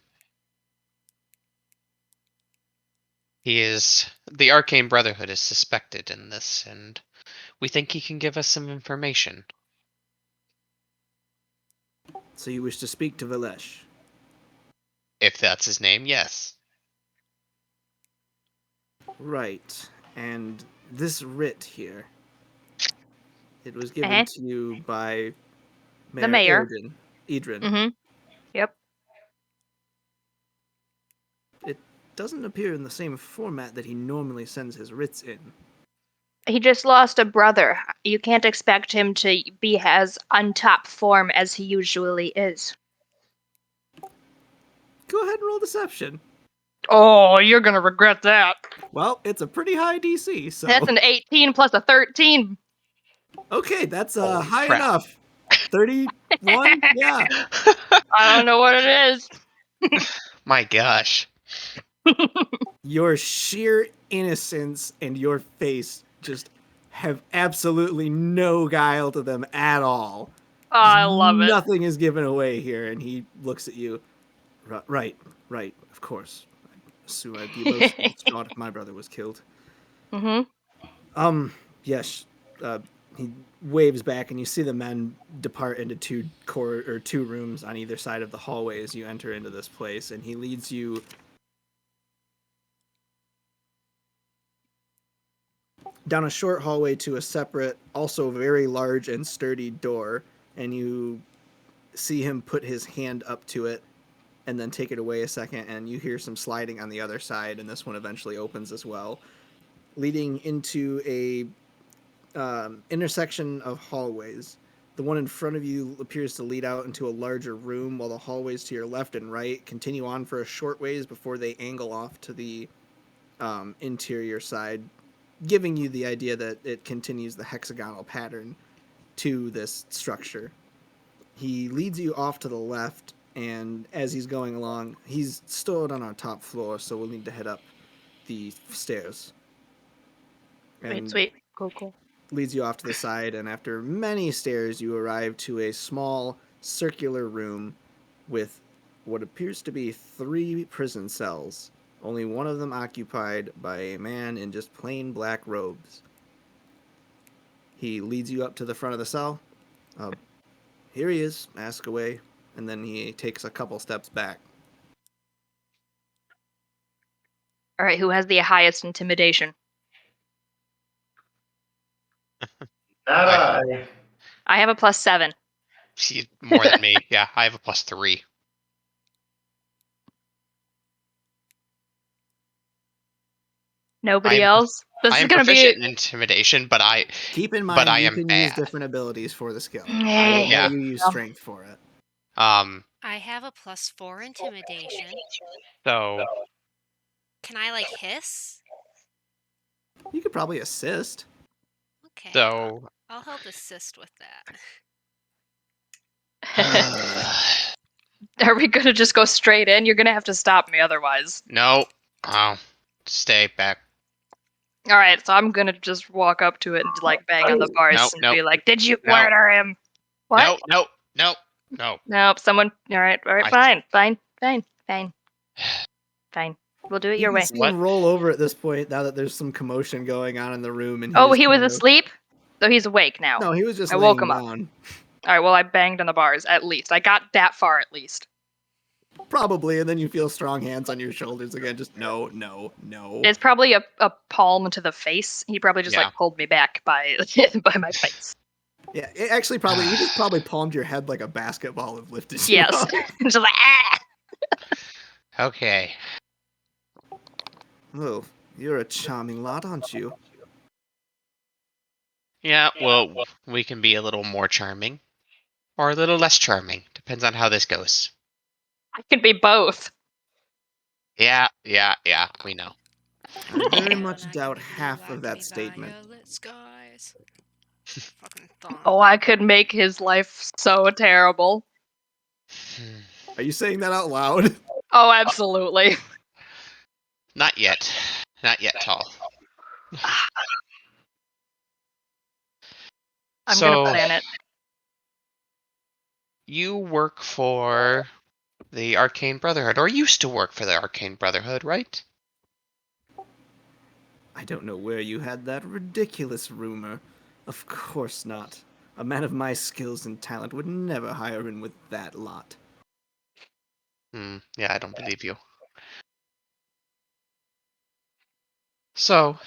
The Arcane Brotherhood is suspected in this, and we think he can give us some information. So you wish to speak to Vilesh? If that's his name, yes. Right. And this writ here, it was given Uh-huh. to you by The mayor. Edrin. Mm-hmm. Yep. It doesn't appear in the same format that he normally sends his writs in. He just lost a brother. You can't expect him to be as on top form as he usually is. Go ahead and roll deception. Oh, you're gonna regret that. Well, it's a pretty high DC, so That's an 18 plus a 13. okay, that's Holy high crap. enough. 31? Yeah. I don't know what it is. My gosh. Your sheer innocence and your face just have absolutely no guile to them at all. Oh, I love it. Nothing is given away here, and he looks at you. Right, of course. I assume I'd be most distraught if my brother was killed. Mm-hmm. Yes. He waves back, and you see the men depart into two rooms on either side of the hallway as you enter into this place, and he leads you down a short hallway to a separate, also very large and sturdy door, and you see him put his hand up to it and then take it away a second, and you hear some sliding on the other side, and this one eventually opens as well, leading into a intersection of hallways. The one in front of you appears to lead out into a larger room, while the hallways to your left and right continue on for a short ways before they angle off to the interior side, giving you the idea that it continues the hexagonal pattern to this structure. He leads you off to the left, and as he's going along, he's stored on our top floor, so we'll need to head up the stairs. And Sweet. Cool. leads you off to the side, and after many stairs, you arrive to a small circular room with what appears to be 3 prison cells, only one of them occupied by a man in just plain black robes. He leads you up to the front of the cell. Here he is, ask away, and then he takes a couple steps back. All right, who has the highest intimidation? Not I. I have a +7. He's more than me. Yeah, I have a +3. Nobody I'm- else? This I is am gonna proficient be. in intimidation, but I Keep in But mind, I you am can use bad. different abilities for the skill. Yeah. You use strength for it. I have a +4 intimidation. So Can I like hiss? You could probably assist. Okay. so I'll help assist with that. Are we gonna just go straight in? You're gonna have to stop me otherwise. no. Oh, stay back. All right, so I'm gonna just walk up to it and like bang on the bars and be like, "Did you No. murder him?" What? No. Nope. Someone. All right. I- Fine. We'll do it You your can way. see What? him roll over at this point now that there's some commotion going on in the room. And Oh, just he was kind of- asleep. So he's awake now. No, he was just I woke laying him up. down. All right. Well, I banged on the bars at least. I got that far at least. Probably, and then you feel strong hands on your shoulders again. Just no. It's probably a palm to the face. He probably just Yeah. like pulled me back by by my face. Yeah, it actually probably you just probably palmed your head like a basketball and lifted you Yes. up. Just like ah. Okay. Oh, you're a charming lot, aren't you? Yeah, well, we can be a little more charming. Or a little less charming. Depends on how this goes. I could be both. Yeah, we know. I very Yeah, much and I doubt can half wax of that me statement. violet skies. Fucking thumb. Oh, I could make his life so terrible. Are you saying that out loud? Oh, absolutely. Not yet. Not yet, Tall. I'm gonna plan it. you work for the Arcane Brotherhood, or used to work for the Arcane Brotherhood, right? I don't know where you had that ridiculous rumor. Of course not. A man of my skills and talent would never hire in with that lot. Yeah, I don't believe you. So,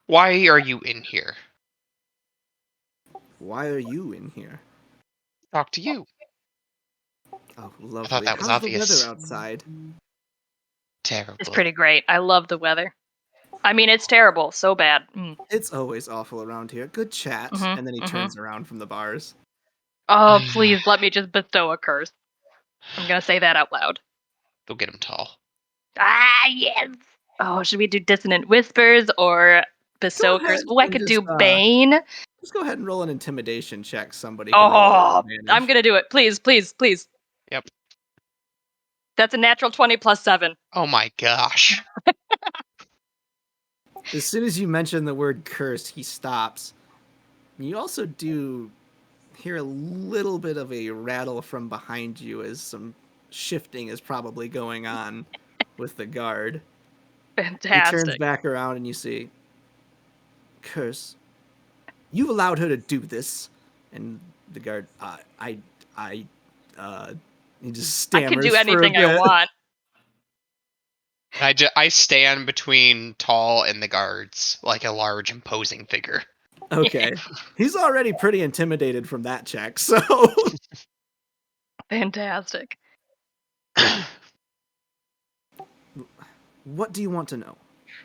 why are you in here? Why are you in here? Talk to you. Oh, I thought lovely. that was How's the weather obvious. outside? Terrible. It's pretty great. I love the weather. I mean, it's terrible. So bad. It's always awful around here. Good chat. Mhm, And then he mhm. turns around from the bars. Oh, please let me just bestow a curse. I'm gonna say that out loud. Go get him, Tall. Ah, yes. Oh, should we do dissonant whispers or bestow a curse? ahead Oh, I and could just, do Bane. Just go ahead and roll an intimidation check. Somebody can roll Oh, with advantage. I'm gonna do it. Please, please, please. Yep. That's a natural 20 plus 7. Oh my gosh. As soon as you mention the word curse, he stops. You also do hear a little bit of a rattle from behind you as some shifting is probably going on with the guard. He turns Fantastic. back around and you see, Curse, you allowed her to do this. And the guard, he just stammers I can do for a anything I bit. want. I stand between Tall and the guards, like a large, imposing figure. Okay. He's already pretty intimidated from that check, so. Fantastic. What do you want to know?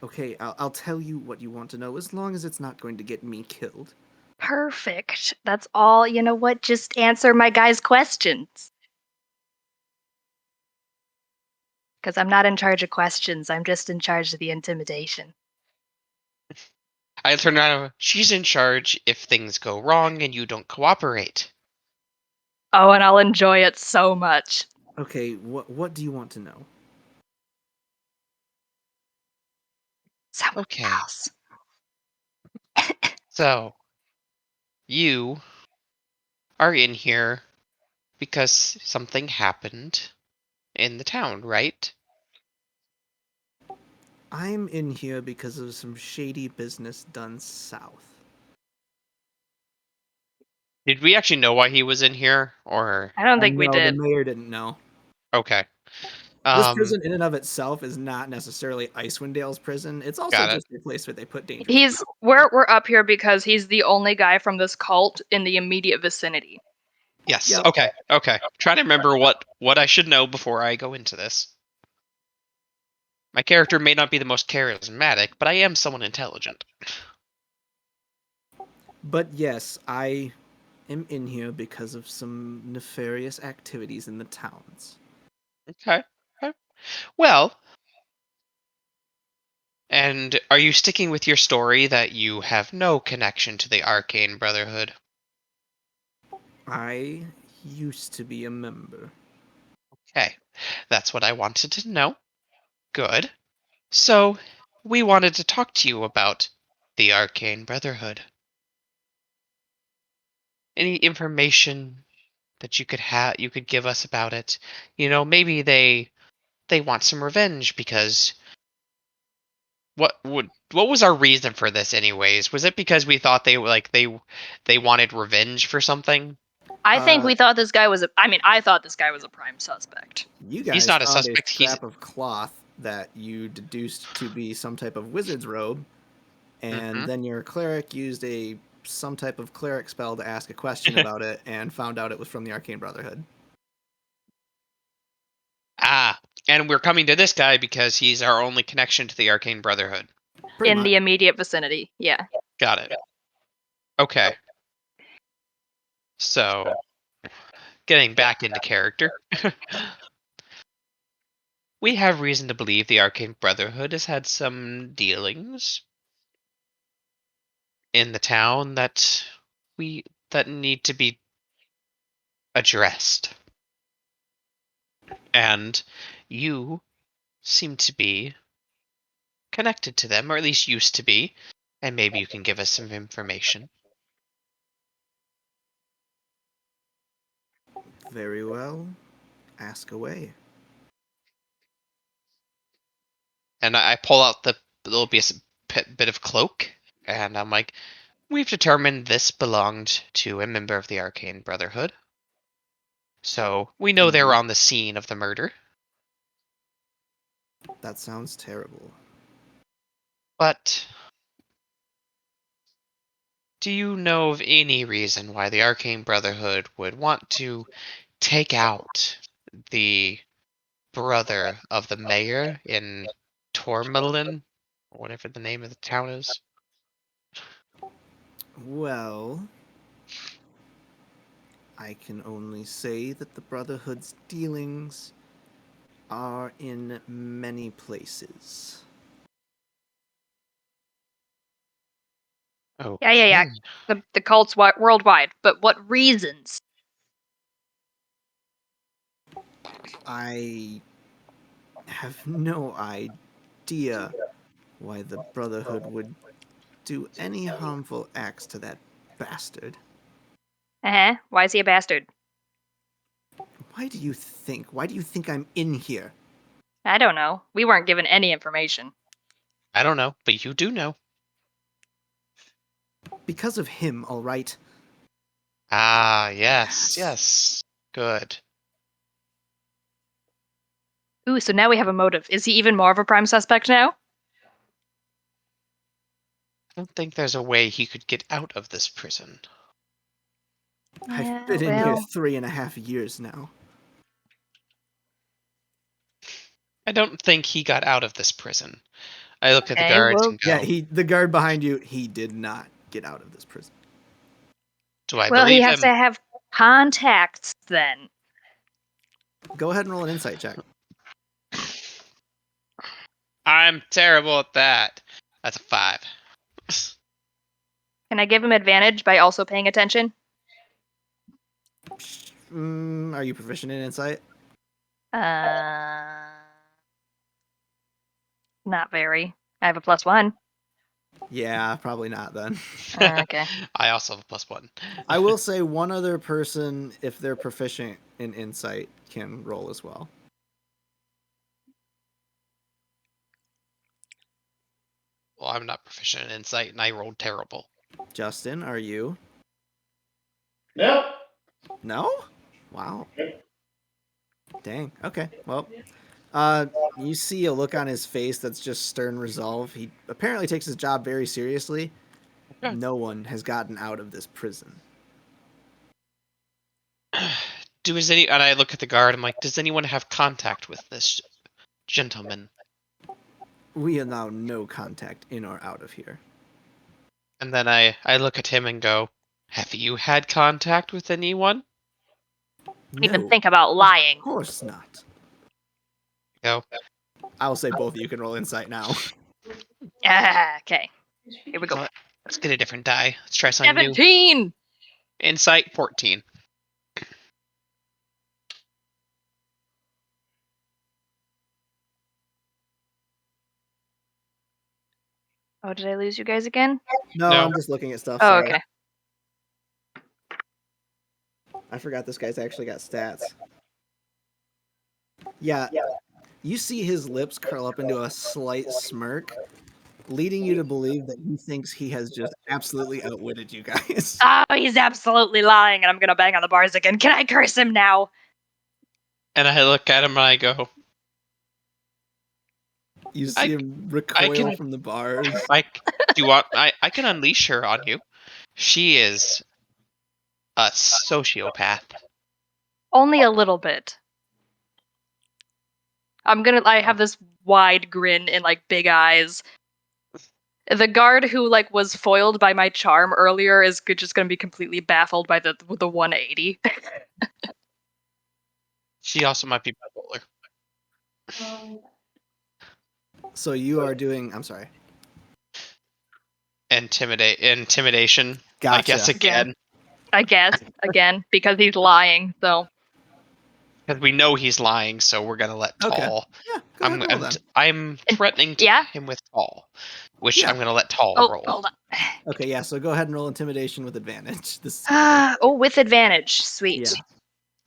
Okay, I'll tell you what you want to know as long as it's not going to get me killed. Perfect. That's all. You know what? Just answer my guy's questions. Because I'm not in charge of questions. I'm just in charge of the intimidation. I turn around. She's in charge if things go wrong and you don't cooperate. Oh, and I'll enjoy it so much. Okay, what do you want to know? Someone Okay. else. So, you are in here because something happened in the town, right? I'm in here because of some shady business done south. Did we actually know why he was in here, or I don't think we No, the did. mayor didn't know. okay? This prison in and of itself is not necessarily Icewind Dale's prison. It's also Got it. just a place where they put dangerous people. We're up here because he's the only guy from this cult in the immediate vicinity. Yes. Yep. Okay. Trying to remember what I should know before I go into this. My character may not be the most charismatic, but I am someone intelligent. But yes, I am in here because of some nefarious activities in the towns. Okay. Well, and are you sticking with your story that you have no connection to the Arcane Brotherhood? I used to be a member. Okay. That's what I wanted to know. Good. So, we wanted to talk to you about the Arcane Brotherhood. Any information that you could give us about it? You know, maybe they want some revenge because what was our reason for this anyways? Was it because we thought they wanted revenge for something? I think we thought this guy was I thought this guy was a prime suspect. You He's guys not a found a suspect. scrap of cloth that you deduced to be some type of wizard's robe, and then your cleric used some type of cleric spell to ask a question about it, and found out it was from the Arcane Brotherhood. And we're coming to this guy because he's our only connection to the Arcane Brotherhood. Pretty In much. the immediate vicinity, yeah. Got it. Okay. So, getting back into character. We have reason to believe the Arcane Brotherhood has had some dealings in the town that need to be addressed. And you seem to be connected to them, or at least used to be, and maybe you can give us some information. Very well. Ask away. And I pull out the little bit of cloak, and I'm like, we've determined this belonged to a member of the Arcane Brotherhood. So we know they were on the scene of the murder. That sounds terrible. But do you know of any reason why the Arcane Brotherhood would want to take out the brother of the mayor in Tourmalin, or whatever the name of the town is? Well, I can only say that the Brotherhood's dealings are in many places. Oh, Yeah. The cult's worldwide, but what reasons? I have no idea why the Brotherhood would do any harmful acts to that bastard. Why is he a bastard? Why do you think? Why do you think I'm in here? I don't know. We weren't given any information. I don't know, but you do know. Because of him, all right? Ah, yes. Good. Ooh, so now we have a motive. Is he even more of a prime suspect now? I don't think there's a way he could get out of this prison. I've been in here 3.5 years now. I don't think he got out of this prison. I look at the Okay, guards well- and go, Yeah, the guard behind you, he did not get out of this prison. do I Well, he believe has him? to have contacts then. Go ahead and roll an insight check. I'm terrible at that. That's a 5. Can I give him advantage by also paying attention? Are you proficient in insight? Not very. I have a +1. Yeah, probably not then. Okay. I also have a +1. I will say one other person, if they're proficient in insight, can roll as well. Well, I'm not proficient in insight, and I rolled terrible. Justin, are you? Nope. No? Wow. Dang. Okay. Well, you see a look on his face that's just stern resolve. He apparently takes his job very seriously. Okay. No one has gotten out of this prison. And I look at the guard, I'm like, does anyone have contact with this gentleman? We allow no contact in or out of here. And then I look at him and go, have you had contact with anyone? Even No, think about lying. of course not. Go, I'll say both of you can roll insight now. Okay. Here we go. let's get a different die. Let's try something new. 17! Insight 14. Oh, did I lose you guys again? No, No. I'm just looking at stuff. Oh, Sorry. okay. I forgot this guy's actually got stats. Yeah, you see his lips curl up into a slight smirk, leading you to believe that he thinks he has just absolutely outwitted you guys. Oh, he's absolutely lying, and I'm gonna bang on the bars again. Can I curse him now? And I look at him and I go, You see him recoil from the bars. I can unleash her on you. She is a sociopath. Only a little bit. I have this wide grin and like big eyes. The guard who like was foiled by my charm earlier is just gonna be completely baffled by the 180. She also might be bipolar. So you are doing. I'm sorry. Intimidation. Gotcha. I guess again. I guess again because he's lying. So Because we know he's lying, so we're gonna let Tall. Okay. Yeah, go ahead and roll then. I'm threatening him with Tall, which I'm gonna let Tall roll. Hold on. Okay, yeah. So go ahead and roll intimidation with advantage. This. With advantage. Sweet.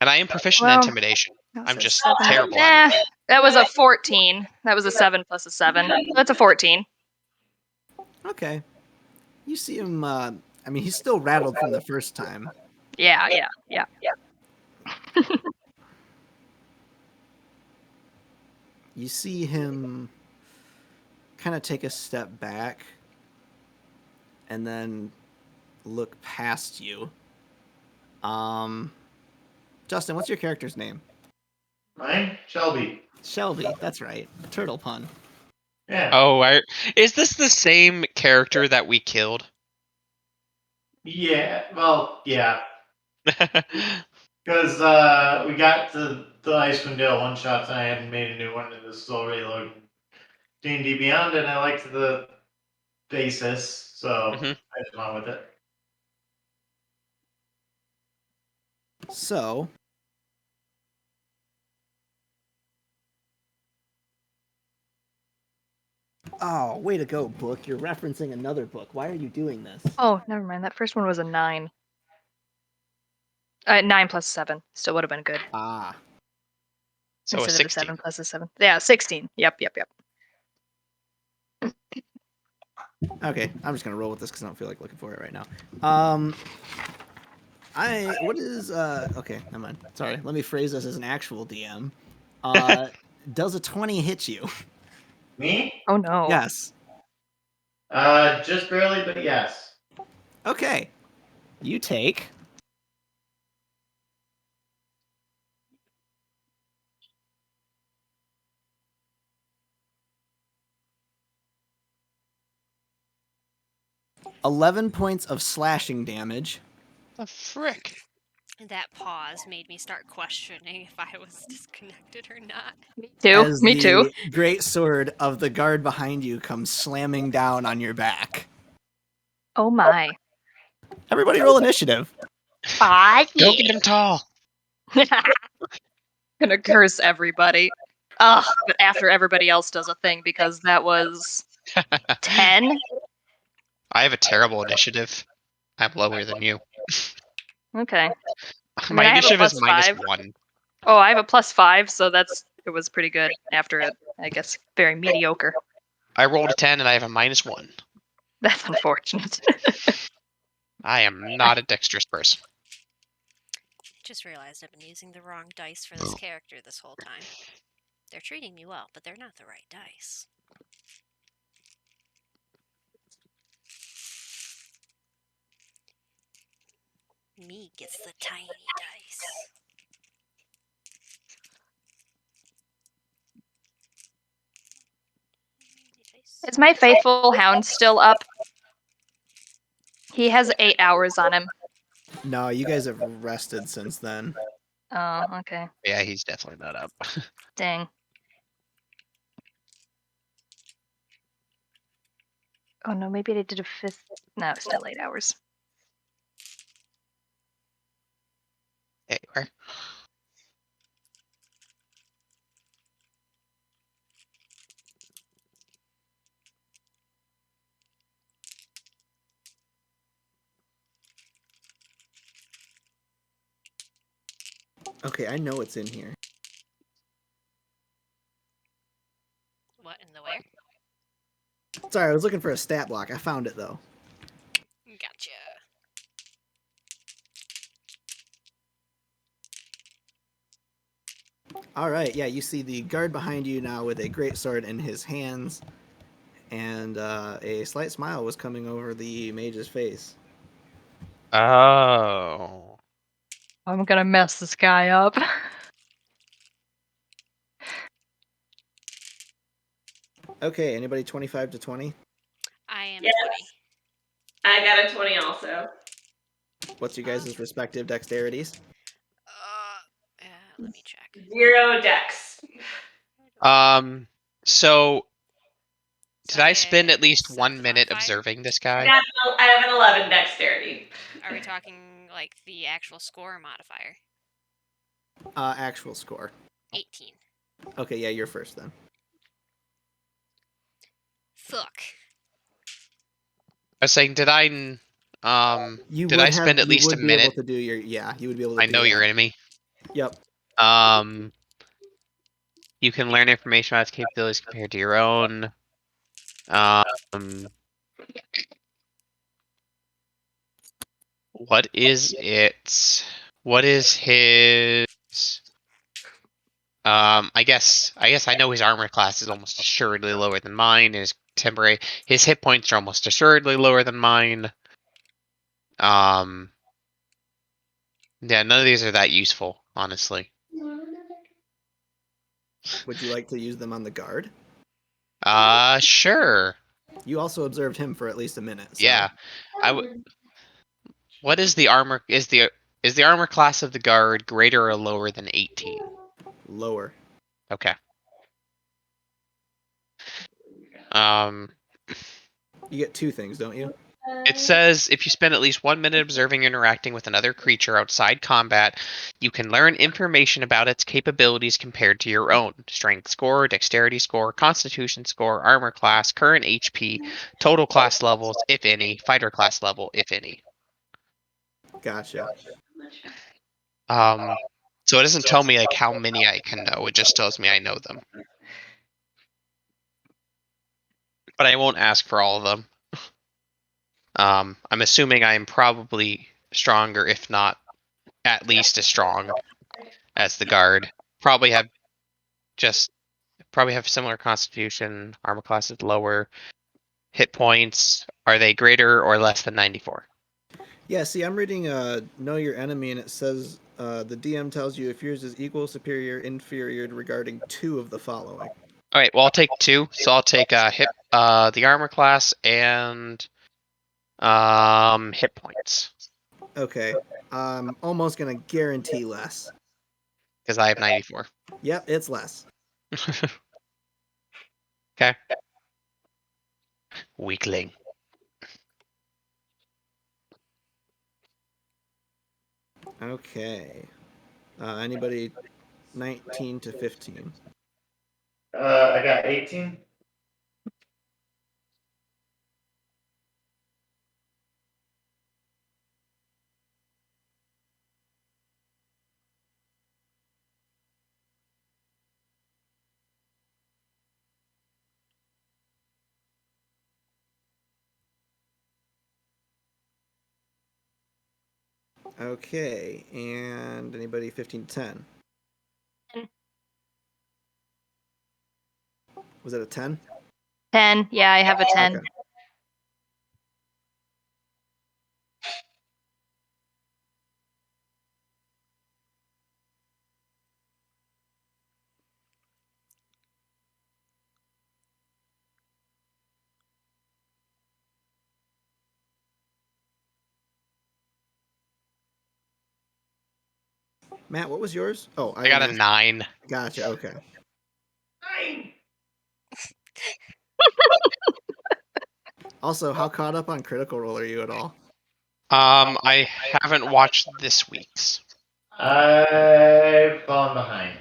Yeah. And I am proficient in Well, intimidation. that was I'm a just 7. terrible at it. That was a 14. That was a 7 plus a 7. That's a 14. Okay. You see him. I mean, he's still rattled from the first time. Yeah. You see him kind of take a step back and then look past you. Justin, what's your character's name? Mine? Shelby. Shelby. That's right. Turtle pun. Yeah. Oh, is this the same character that we killed? Yeah. Well, yeah. Because we got to the Icewind Dale one-shots and I hadn't made a new one, and this is already like D&D Beyond, and I liked the basis, so Mhm. I just went with it. So, oh, way to go, book. You're referencing another book. Why are you doing this? Oh, never mind. That first one was a 9. 9 plus 7. Still would have been good. Ah. So a Instead of a 16. 7 plus a 7. Yeah, 16. Yep. Okay, I'm just gonna roll with this because I don't feel like looking for it right now. What is okay, never mind. Sorry, let me phrase this as an actual DM. Does a 20 hit you? Me? Oh no. Yes. Just barely, but yes. Okay. You take 11 points of slashing damage. The frick? That pause made me start questioning if I was disconnected or not. Me too. The great sword of the guard behind you comes slamming down on your back. Oh my. Everybody roll initiative. Go get him tall. Gonna curse everybody. Ugh, but after everybody else does a thing, because that was 10. I have a terrible initiative. I'm lower than you. Okay. My I have a initiative is plus 5. -1. Oh, I have a plus 5, so it was pretty good after it. I guess very mediocre. I rolled a 10 and I have a -1. That's unfortunate. I am not a dexterous person. Just realized I've been using the wrong dice for this character this whole time. They're treating me well, but they're not the right dice. Me gets the tiny dice. Is my faithful hound still up? He has 8 hours on him. No, you guys have rested since then. Oh, okay. Yeah, he's definitely not up. Dang. Oh no, maybe they did a 5th. No, still 8 hours. There you are. Okay, I know it's in here. What in the where? Sorry, I was looking for a stat block. I found it though. Gotcha. All right, yeah, you see the guard behind you now with a great sword in his hands, and a slight smile was coming over the mage's face. Oh. I'm gonna mess this guy up. Okay, anybody 25 to 20? I am Yes. 20. I got a 20 also. What's your guys' respective dexterities? Let me check. 0 dex. So did I Say spend at least 1 7 minute modifier? observing this I guy? have an 11 dexterity. Are we talking like the actual score modifier? Actual score. 18. Okay, yeah, you're first then. Fuck. I was saying, did I You did would I spend have, at you least a would be able minute? to do your, yeah, you would be able to I do know that. your enemy. Yep. You can learn information about its capabilities compared to your own. What is it? What is his? I guess I know his armor class is almost assuredly lower than mine. His hit points are almost assuredly lower than mine. Yeah, none of these are that useful, honestly. Would you like to use them on the guard? Sure. You also observed him for at least a minute. So. Yeah, What is the armor? Is the armor class of the guard greater or lower than 18? Lower. Okay. Um, You get 2 things, don't you? It says if you spend at least 1 minute observing or interacting with another creature outside combat, you can learn information about its capabilities compared to your own. Strength score, dexterity score, constitution score, armor class, current HP, total class levels, if any, fighter class level, if any. Gotcha. So it doesn't tell me like how many I can know. It just tells me I know them. But I won't ask for all of them. I'm assuming I'm probably stronger, if not at least as strong as the guard. Probably have similar constitution, armor class is lower. Hit points, are they greater or less than 94? Yeah, see, I'm reading Know Your Enemy, and it says the DM tells you if yours is equal, superior, inferior regarding 2 of the following. All right, well, I'll take 2. So I'll take the armor class and hit points. Okay. I'm almost going to guarantee less. Because I have 94. Yep, it's less. Okay. Weakling. Okay. Anybody 19 to 15? I got 18. Okay, and anybody 15 to 10? 10. Was it a 10? 10. Yeah, I have a 10. Okay. Matt, what was yours? Oh, I got a 9. Gotcha, okay. 9. Also, how caught up on Critical Role are you at all? I haven't watched this week's. I've fallen behind.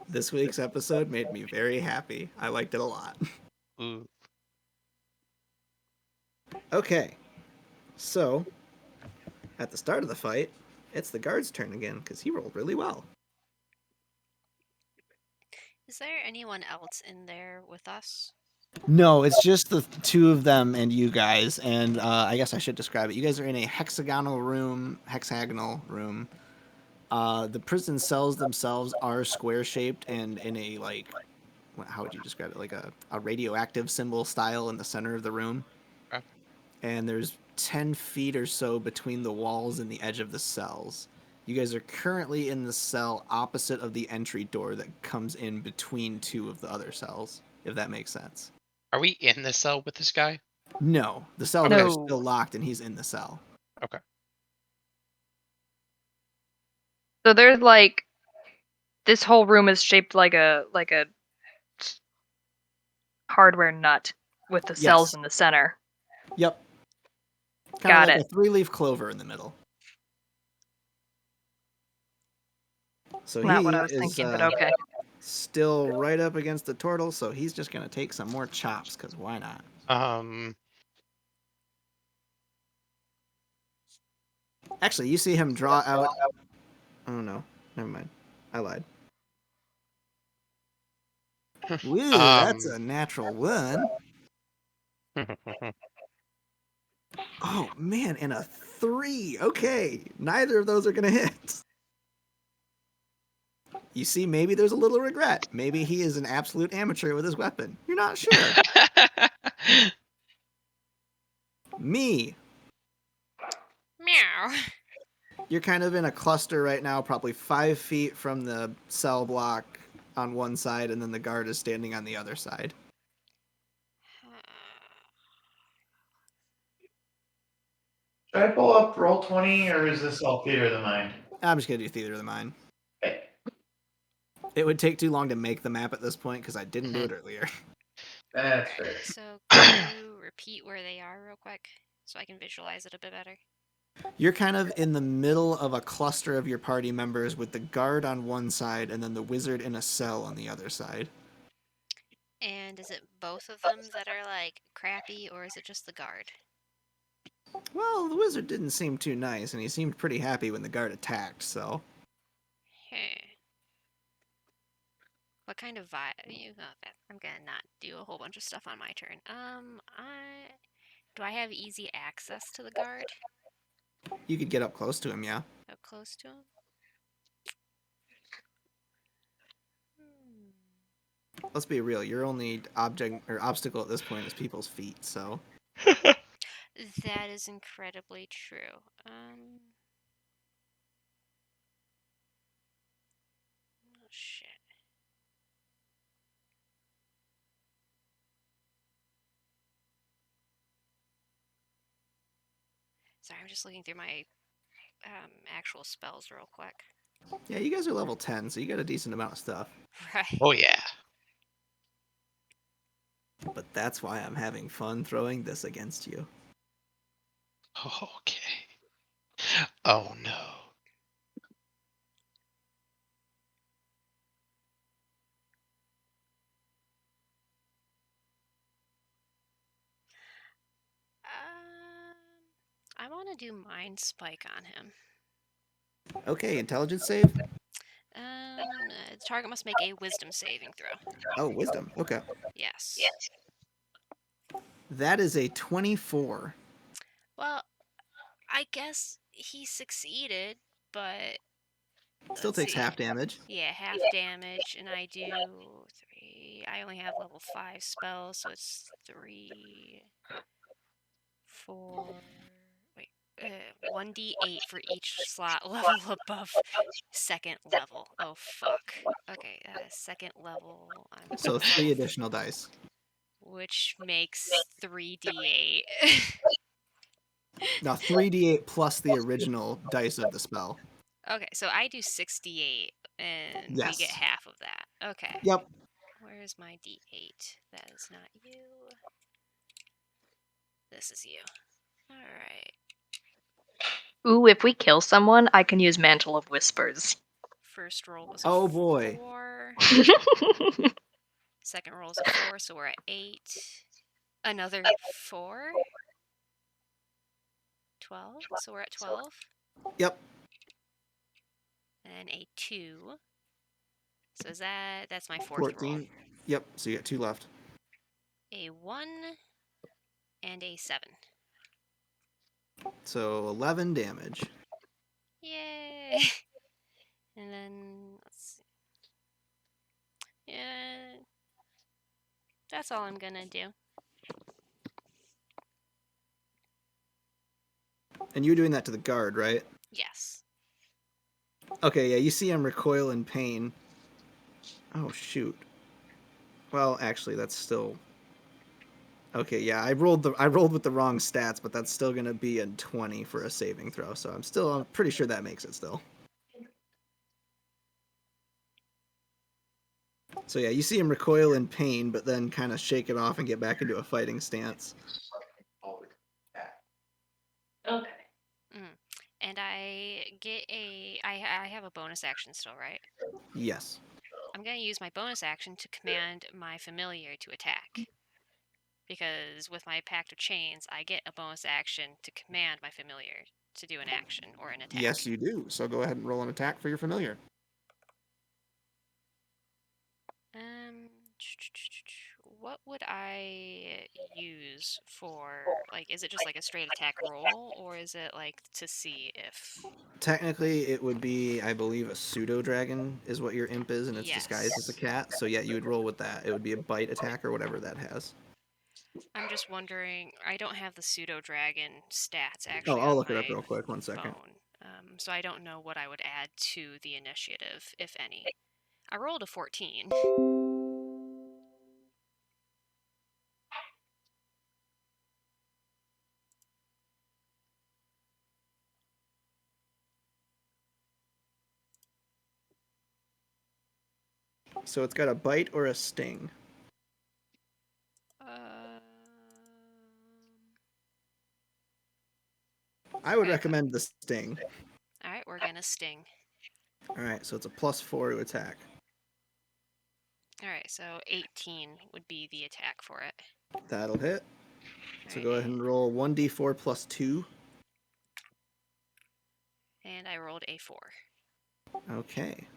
This week's episode made me very happy. I liked it a lot. Ooh. Okay, so at the start of the fight, it's the guard's turn again because he rolled really well. Is there anyone else in there with us? No, it's just the 2 of them and you guys, and I guess I should describe it. You guys are in a hexagonal room. The prison cells themselves are square-shaped and in a, like, how would you describe it? Like a radioactive symbol style in the center of the room. Okay. And there's 10 feet or so between the walls and the edge of the cells. You guys are currently in the cell opposite of the entry door that comes in between 2 of the other cells, if that makes sense. Are we in the cell with this guy? No, the cell Okay. door is still locked and he's in the cell. Okay. So there's like this whole room is shaped like a hardware nut with the cells Yes. in the center. Yep. Kind Got of like it. a 3-leaf clover in the middle. So Not he what I was is thinking, but okay. still right up against the turtle, so he's just going to take some more chops, because why not? Actually, you see him draw out. Oh no, never mind. I lied. Woo, that's a natural one. Oh man, and a 3. Okay, neither of those are gonna hit. You see, maybe there's a little regret. Maybe he is an absolute amateur with his weapon. You're not sure. Me. Meow. You're kind of in a cluster right now, probably 5 feet from the cell block on one side, and then the guard is standing on the other side. Should I pull up Roll20, or is this all theater of the mind? I'm just gonna do theater of the mind. Okay. It would take too long to make the map at this point because I didn't do it earlier. That's fair. So can you repeat where they are real quick so I can visualize it a bit better? You're kind of in the middle of a cluster of your party members with the guard on one side and then the wizard in a cell on the other side. And is it both of them that are like crappy, or is it just the guard? Well, the wizard didn't seem too nice, and he seemed pretty happy when the guard attacked, so... What kind of vibe? I'm gonna not do a whole bunch of stuff on my turn. Do I have easy access to the guard? You could get up close to him, yeah. Up close to him? Let's be real, your only obstacle at this point is people's feet, so... That is incredibly true. Oh, shit. Sorry, I'm just looking through my actual spells real quick. Yeah, you guys are level 10, so you got a decent amount of stuff. Right. Oh, yeah. But that's why I'm having fun throwing this against you. Okay. Oh, no. I want to do Mind Spike on him. Okay, intelligence save? The target must make a Wisdom saving throw. Oh, wisdom. Okay. Yes. That is a 24. Well, I guess he succeeded, but... Still takes half damage. Yeah, half damage, and I do 3... I only have level 5 spells, so it's 3... 4... Wait, 1d8 for each slot level above second level. Oh, fuck. Okay, second level. So 3 additional dice. Which makes 3d8. Now 3d8 plus the original dice of the spell. Okay, so I do 68, and we get half of that. Okay. Yep. Where's my d8? That is not you. This is you. Alright. Ooh, if we kill someone, I can use Mantle of Whispers. First roll was Oh boy. 4. Second roll is a 4, so we're at 8. Another 4. 12, so we're at 12. Yep. And a 2. So is that's my fourth 14. roll. Yep, so you got 2 left. A 1 and a 7. So 11 damage. Yay! And then, let's see. Yeah, that's all I'm gonna do. And you're doing that to the guard, right? Yes. Okay, yeah, you see him recoil in pain. Oh, shoot. Well, actually, that's still... Okay, yeah, I rolled with the wrong stats, but that's still gonna be a 20 for a saving throw, so I'm pretty sure that makes it still. So yeah, you see him recoil in pain, but then kind of shake it off and get back into a fighting stance. Okay. And I get I have a bonus action still, right? Yes. I'm gonna use my bonus action to command my familiar to attack. Because with my Pact of Chains, I get a bonus action to command my familiar to do an action or an attack. Yes, you do. So go ahead and roll an attack for your familiar. What would I use for, like, is it just like a straight attack roll, or is it like to see if... Technically, it would be, I believe, a pseudo dragon is what your imp is, and it's disguised as a cat. So yeah, you would roll with that. It would be a bite attack or whatever that has. I'm just wondering, I don't have the pseudo dragon stats Oh, actually I'll on look it my up real quick. 1 second. phone. So I don't know what I would add to the initiative, if any. I rolled a 14. So it's got a bite or a sting. I would Okay. recommend the sting. Alright, we're gonna sting. Alright, so it's a +4 to attack. Alright, so 18 would be the attack for it. That'll hit. So go Alright, ahead and roll 1d4 plus 2. and I rolled a 4. Okay.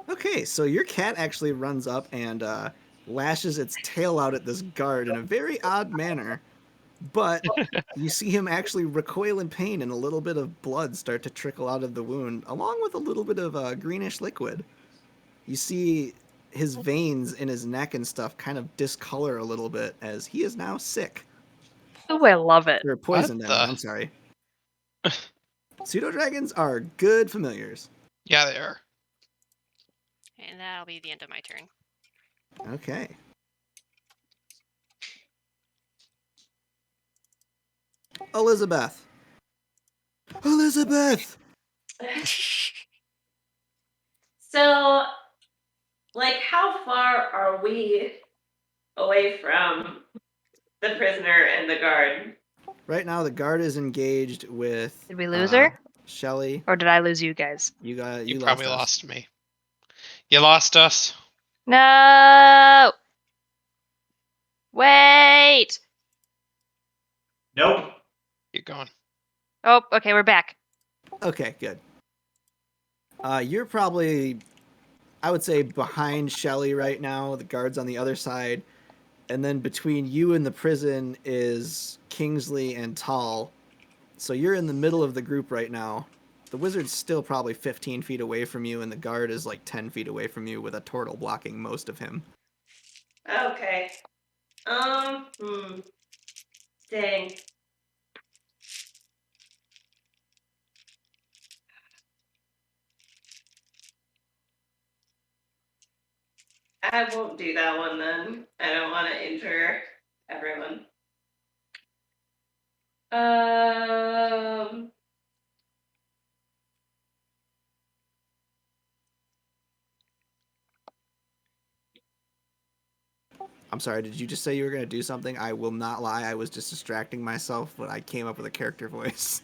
Okay, so your cat actually runs up and lashes its tail out at this guard in a very odd manner. But you see him actually recoil in pain, and a little bit of blood start to trickle out of the wound, along with a little bit of greenish liquid. You see his veins in his neck and stuff kind of discolor a little bit as he is now sick. Ooh, I love it. Or poisoned, What I mean, the- I'm sorry. Pseudo dragons are good familiars. Yeah, they are. And that'll be the end of my turn. Okay. Elizabeth. Elizabeth! So, like, how far are we away from the prisoner and the guard? Right now, the guard is engaged with. Did we lose her? Shelly. Or did I lose you guys? You You lost probably us. lost me. You lost us. No! Wait! Nope. Keep going. Oh, okay, we're back. Okay, good. You're probably, I would say, behind Shelly right now. The guard's on the other side. And then between you and the prison is Kingsley and Tall. So you're in the middle of the group right now. The wizard's still probably 15 feet away from you, and the guard is like 10 feet away from you with a turtle blocking most of him. Okay. Dang. I won't do that one then. I don't want to injure everyone. I'm sorry, did you just say you were going to do something? I will not lie, I was just distracting myself, but I came up with a character voice.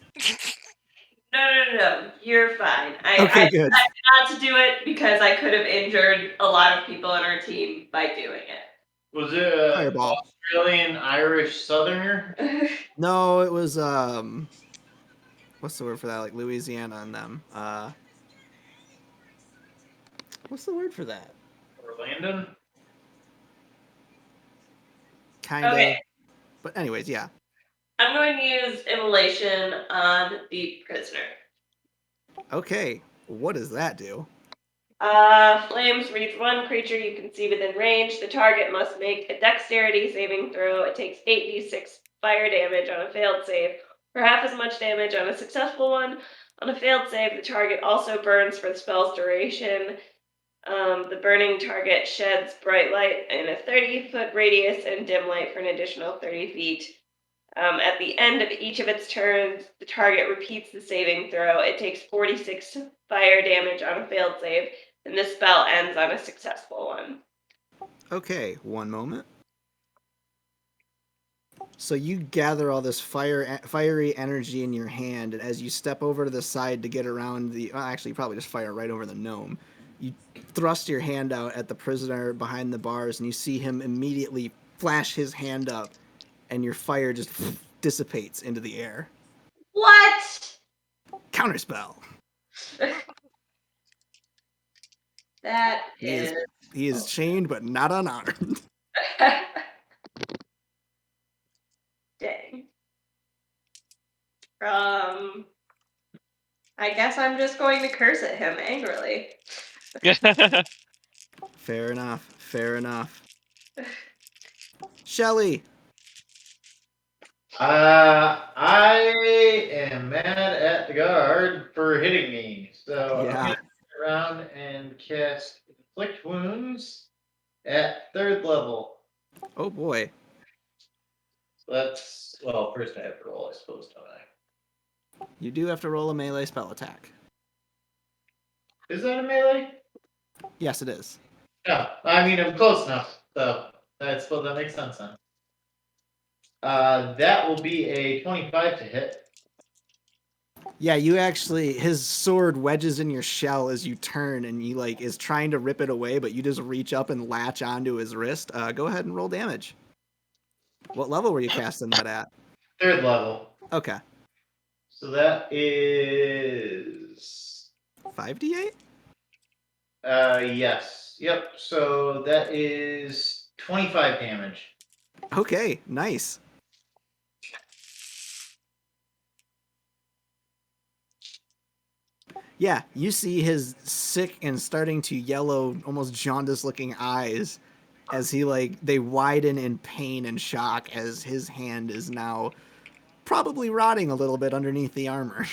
No. You're fine. Okay, good. I not to do it because I could have injured a lot of people on our team by doing it. Was it a Fireball. Australian, Irish, Southerner? No, it was, what's the word for that? Like Louisiana and them. What's the word for that? Orlando? Kind of. Okay. But anyways, yeah. I'm going to use immolation on the prisoner. Okay, what does that do? Flames reads one creature you can see within range. The target must make a dexterity saving throw. It takes 8d6 fire damage on a failed save, or half as much damage on a successful one. On a failed save, the target also burns for the spell's duration. The burning target sheds bright light in a 30-foot radius and dim light for an additional 30 feet. At the end of each of its turns, the target repeats the saving throw. It takes 46 fire damage on a failed save, and this spell ends on a successful one. Okay, one moment. So you gather all this fiery energy in your hand, and as you step over to the side to get around actually, you probably just fire right over the gnome. You thrust your hand out at the prisoner behind the bars, and you see him immediately flash his hand up, and your fire just dissipates into the air. What? Counterspell. That He is. is chained, but not unarmed. Dang. I guess I'm just going to curse at him angrily. Fair enough. Fair enough. Shelly. I am mad at the guard for hitting me, so I'm Yeah. gonna turn around and cast Inflict Wounds at 3rd level. Oh boy. First I have to roll, I suppose, don't I? You do have to roll a melee spell attack. Is that a melee? Yes, it is. Yeah, I mean, I'm close enough, so that makes sense then. That will be a 25 to hit. Yeah, you actually, his sword wedges in your shell as you turn, and he is trying to rip it away, but you just reach up and latch onto his wrist. Go ahead and roll damage. What level were you casting that at? 3rd level. Okay. So that is 5d8? Yes. Yep. So that is 25 damage. Okay, nice. Yeah, you see his sick and starting to yellow, almost jaundice-looking eyes as they widen in pain and shock as his hand is now probably rotting a little bit underneath the armor.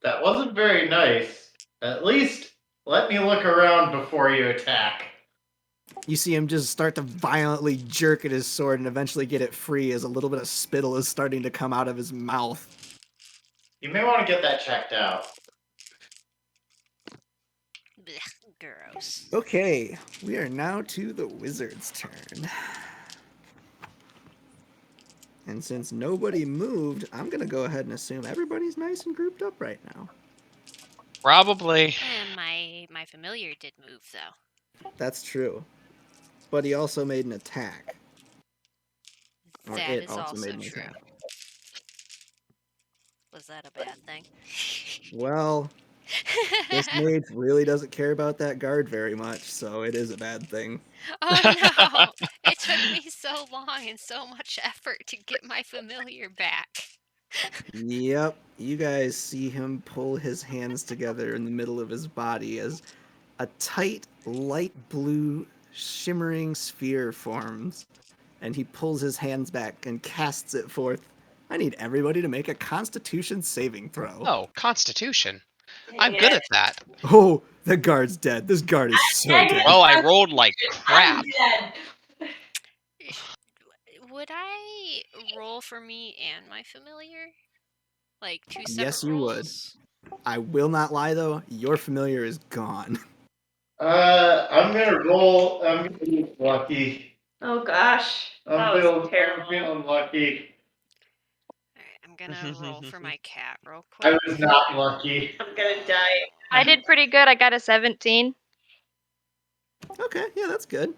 That wasn't very nice. At least let me look around before you attack. You see him just start to violently jerk at his sword and eventually get it free as a little bit of spittle is starting to come out of his mouth. You may want to get that checked out. Blech, gross. Okay, we are now to the wizard's turn. And since nobody moved, I'm going to go ahead and assume everybody's nice and grouped up right now. Probably. And my familiar did move though. That's true. But he also made an attack. Or That it is also also made an true. attack. Was that a bad thing? Well, this mage really doesn't care about that guard very much, so it is a bad thing. Oh no! It took me so long and so much effort to get my familiar back. Yep, you guys see him pull his hands together in the middle of his body as a tight, light blue, shimmering sphere forms, and he pulls his hands back and casts it forth. I need everybody to make a Constitution saving throw. Oh, Constitution. Dang I'm good it. at that. Oh, the guard's dead. This guard is so Dang dead. it. Well, I rolled like I'm crap. dead. Would I roll for me and my familiar? Like 2 separate Yes, you would. rolls? I will not lie, though. Your familiar is gone. I'm gonna roll. I'm gonna be lucky. Oh gosh. That was terrible. I'm feeling lucky. Alright, I'm gonna roll for my cat real I quick. was not lucky. I'm gonna die. I did pretty good. I got a 17. Okay, yeah, that's good.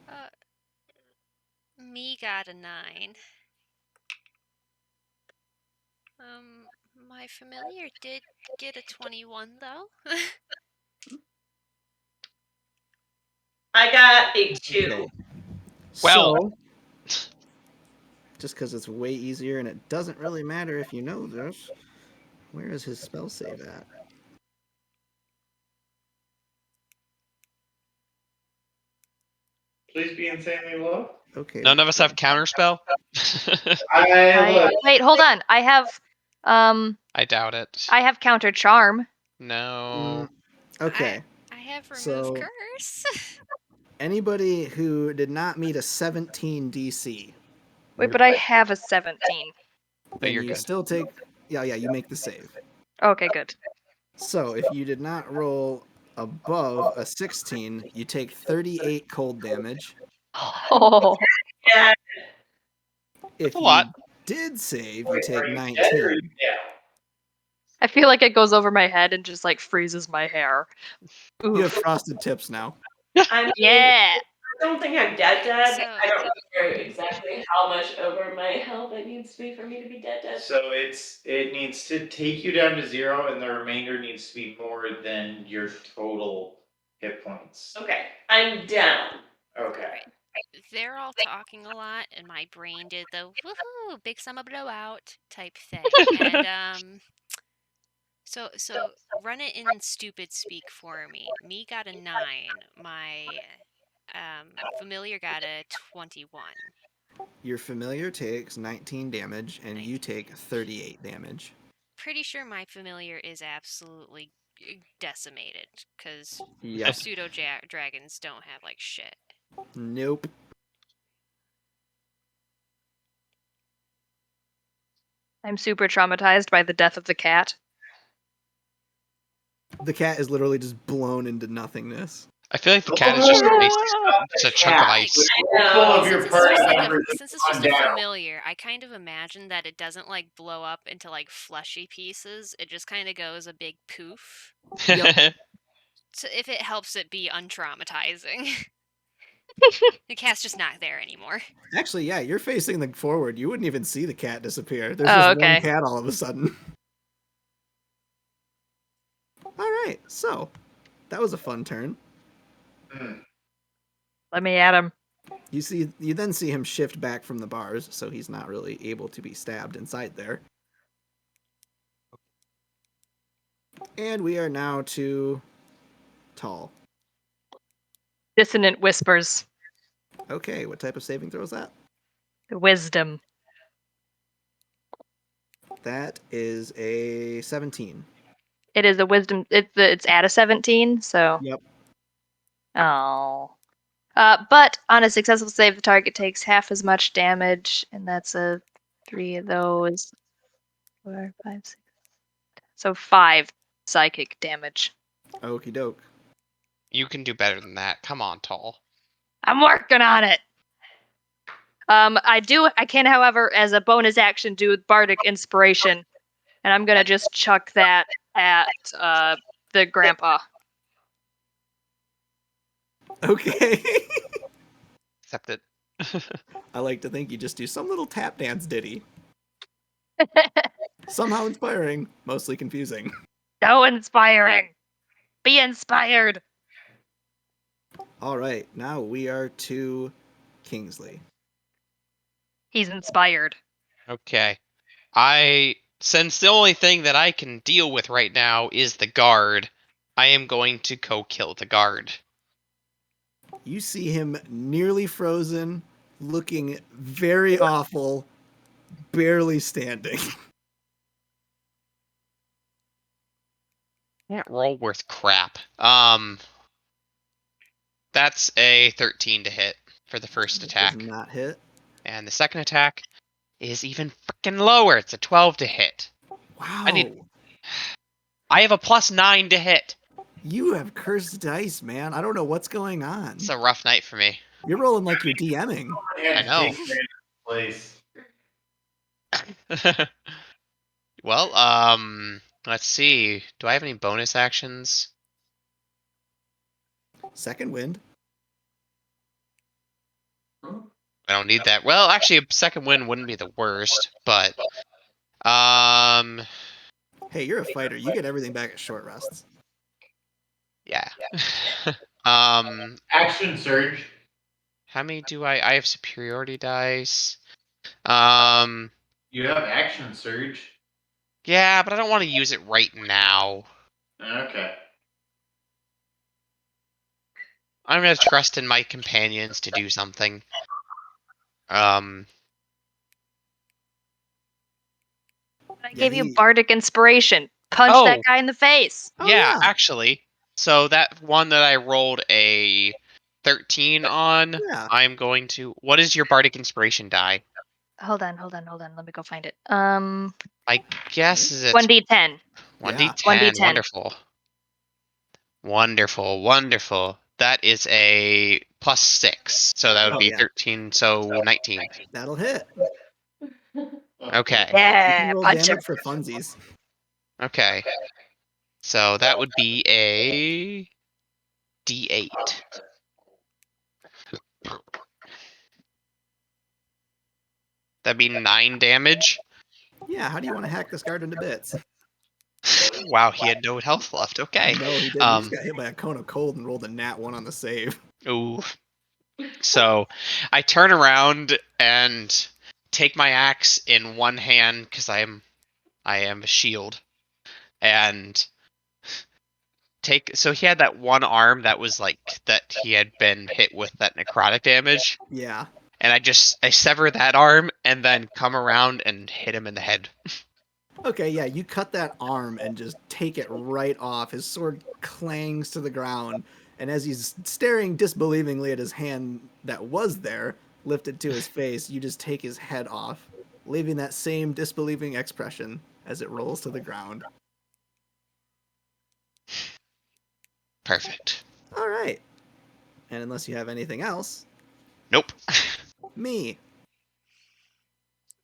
Me got a 9. My familiar did get a 21 though. I got a 2. Okay. Well- So, just because it's way easier and it doesn't really matter if you know this, where is his spell save at? Please be insanely low. Okay. None of us have counterspell. Wait, hold on. I have I doubt it. I have counter charm. No. Okay. I have remove So- curse. Anybody who did not meet a 17 DC. Wait, but I have a 17. Then you're you good. still take. Yeah, you make the save. Okay, good. So if you did not roll above a 16, you take 38 cold damage. Oh, Yeah. If a you lot. did save, you Wait, take are you 19. dead or are you down? I feel like it goes over my head and just like freezes my hair. You have Oof. frosted tips now. I mean, Yeah. I don't think I'm dead. So- I don't remember exactly how much over my health it needs to be for me to be dead. So it needs to take you down to 0, and the remainder needs to be more than your total hit points. Okay, I'm down. Okay. Right. They're all talking a lot, and my brain did the woohoo, big summer blowout type thing. And so run it in stupid speak for me. Me got a 9. My familiar got a 21. Your familiar takes 19 damage, and you 19 take damage. 38 damage. Pretty sure my familiar is absolutely decimated because Yep. pseudo dragons don't have like shit. Nope. I'm super traumatized by the death of the cat. The cat is literally just blown into nothingness. I feel like the cat is just a chunk of ice. Full of your Since it's party just like members since it's just on a down. familiar, I kind of imagine that it doesn't like blow up into like fleshy pieces. It just kind of goes a big poof. So if it helps it be untraumatizing. The cat's just not there anymore. Actually, yeah, you're facing the forward. You wouldn't even see the cat disappear. There's Oh, just okay. one cat all of a sudden. All right, so that was a fun turn. Let me at him. You then see him shift back from the bars, so he's not really able to be stabbed inside there. And we are now to Tall. Dissonant whispers. Okay, what type of saving throw is that? Wisdom. That is a 17. It is a wisdom. It's at a 17, so. Yep. Oh. But on a successful save, the target takes half as much damage, and that's a 3 of those. 4, 5, 6. So 5 psychic damage. Okie doke. You can do better than that. Come on, Tall. I'm working on it. I can, however, as a bonus action, do Bardic Inspiration, and I'm gonna just chuck that at the grandpa. Okay. Accept it. I like to think you just do some little tap dance ditty. Somehow inspiring, mostly confusing. So inspiring. Be inspired. All right, now we are to Kingsley. He's inspired. Okay. Since the only thing that I can deal with right now is the guard, I am going to go kill the guard. You see him nearly frozen, looking very awful, barely standing. Can't roll worth crap. That's a 13 to hit for the first attack. Does not hit. And the second attack is even freaking lower. It's a 12 to hit. Wow. I have a +9 to hit. You have cursed dice, man. I don't know what's going on. It's a rough night for me. You're rolling like you're DMing. I know. Place. Well, let's see. Do I have any bonus actions? Second wind. I don't need that. Well, actually, a second wind wouldn't be the worst, but Hey, you're a fighter. You get everything back at short rests. yeah. Action surge. How many do I have superiority dice. You have action surge. Yeah, but I don't want to use it right now. Okay. I'm gonna trust in my companions to do something. I Yeah, gave you Bardic Inspiration. Punch that guy in the face. Oh, yeah, yeah. actually. So that one that I rolled a 13 on, Yeah. I'm going to. What is your Bardic Inspiration die? Hold on. Let me go find it. I guess is it 1d10. 1d10. 1d10. Wonderful. That is a +6, so that would be yeah. 13, so 19. That'll hit. Okay. You Yeah, can roll punch him. damage for funsies. Okay. So that would be a D8. That'd be 9 damage. Yeah, how do you want to hack this guard into bits? Wow, he had no health left. Okay. No, he didn't. He just got hit by a cone of cold and rolled a nat 1 on the save. Ooh. So I turn around and take my axe in one hand because I am a shield, and so he had that one arm that was like that he had been hit with that necrotic damage, Yeah. and I sever that arm and then come around and hit him in the head. Okay, yeah, you cut that arm and just take it right off. His sword clangs to the ground, and as he's staring disbelievingly at his hand that was there, lifted to his face, you just take his head off, leaving that same disbelieving expression as it rolls to the ground. Perfect. All right. And unless you have anything else, Nope. me.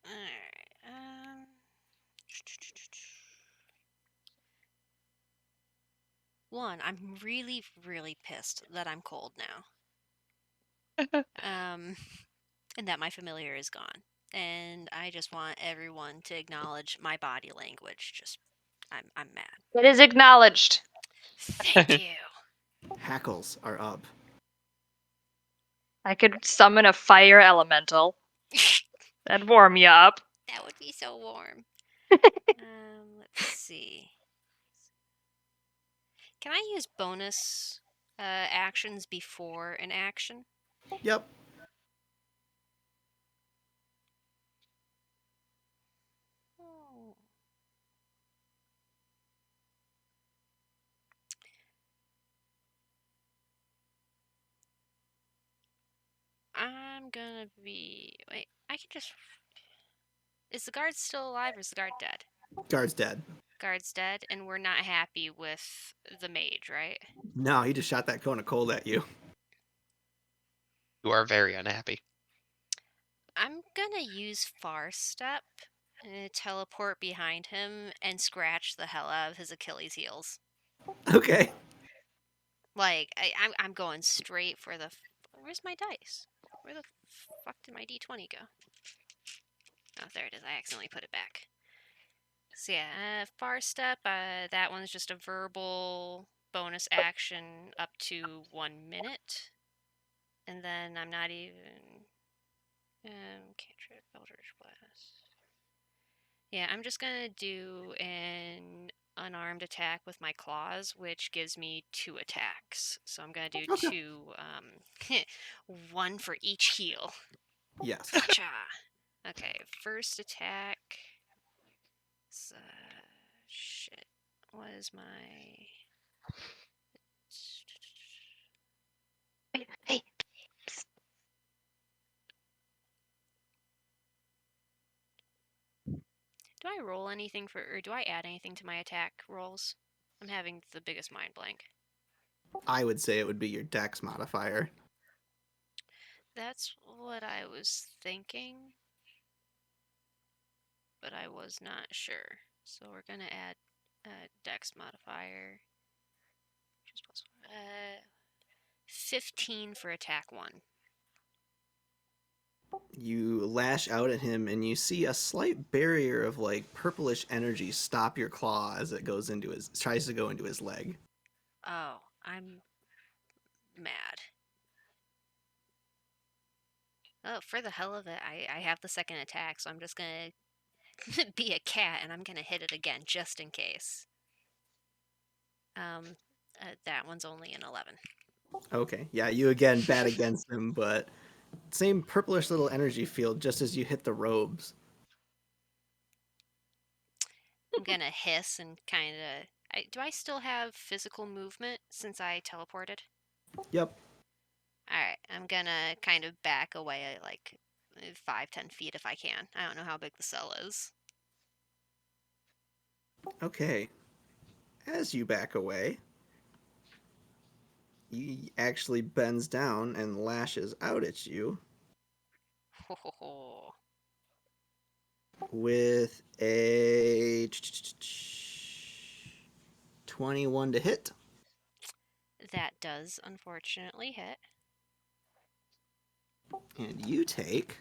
Alright. One, I'm really, really pissed that I'm cold now. And that my familiar is gone. And I just want everyone to acknowledge my body language. Just, I'm mad. It is acknowledged. Thank you. Hackles are up. I could summon a fire elemental. That'd warm you up. That would be so warm. Let's see. Can I use bonus actions before an action? Yep. Oh. I'm gonna be. Wait, I can just. Is the guard still alive or is the guard dead? Guard's dead. Guard's dead, and we're not happy with the mage, right? No, he just shot that cone of cold at you. You are very unhappy. I'm gonna use Far Step, teleport behind him, and scratch the hell out of his Achilles heels. Okay. Like, I'm going straight for the. Where's my dice? Where the fuck did my d20 go? Oh, there it is. I accidentally put it back. So yeah, Far Step, that one's just a verbal bonus action up to 1 minute. And then I'm not even... cantrip, Eldritch Blast. Yeah, I'm just gonna do an unarmed attack with my claws, which gives me 2 attacks. So I'm gonna do Okay. 2, 1 for each heal. Yes. Gotcha! Okay, first attack... shit. What is my... Hey. Do I roll anything for, or do I add anything to my attack rolls? I'm having the biggest mind blank. I would say it would be your dex modifier. That's what I was thinking, but I was not sure. So we're gonna add a dex modifier, which is plus 15 for attack 1. You lash out at him and you see a slight barrier of like purplish energy stop your claw as it tries to go into his leg. Oh, I'm mad. Oh, for the hell of it, I have the second attack, so I'm just gonna be a cat and I'm gonna hit it again just in case. That one's only an 11. Okay, yeah, you again bat against him, but same purplish little energy field just as you hit the robes. I'm gonna hiss and kind of. Do I still have physical movement since I teleported? Yep. Alright, I'm gonna kind of back away like 5-10 feet if I can. I don't know how big the cell is. Okay. As you back away, he actually bends down and lashes out at you Ho ho ho. with a 21 to hit. That does unfortunately hit. And you take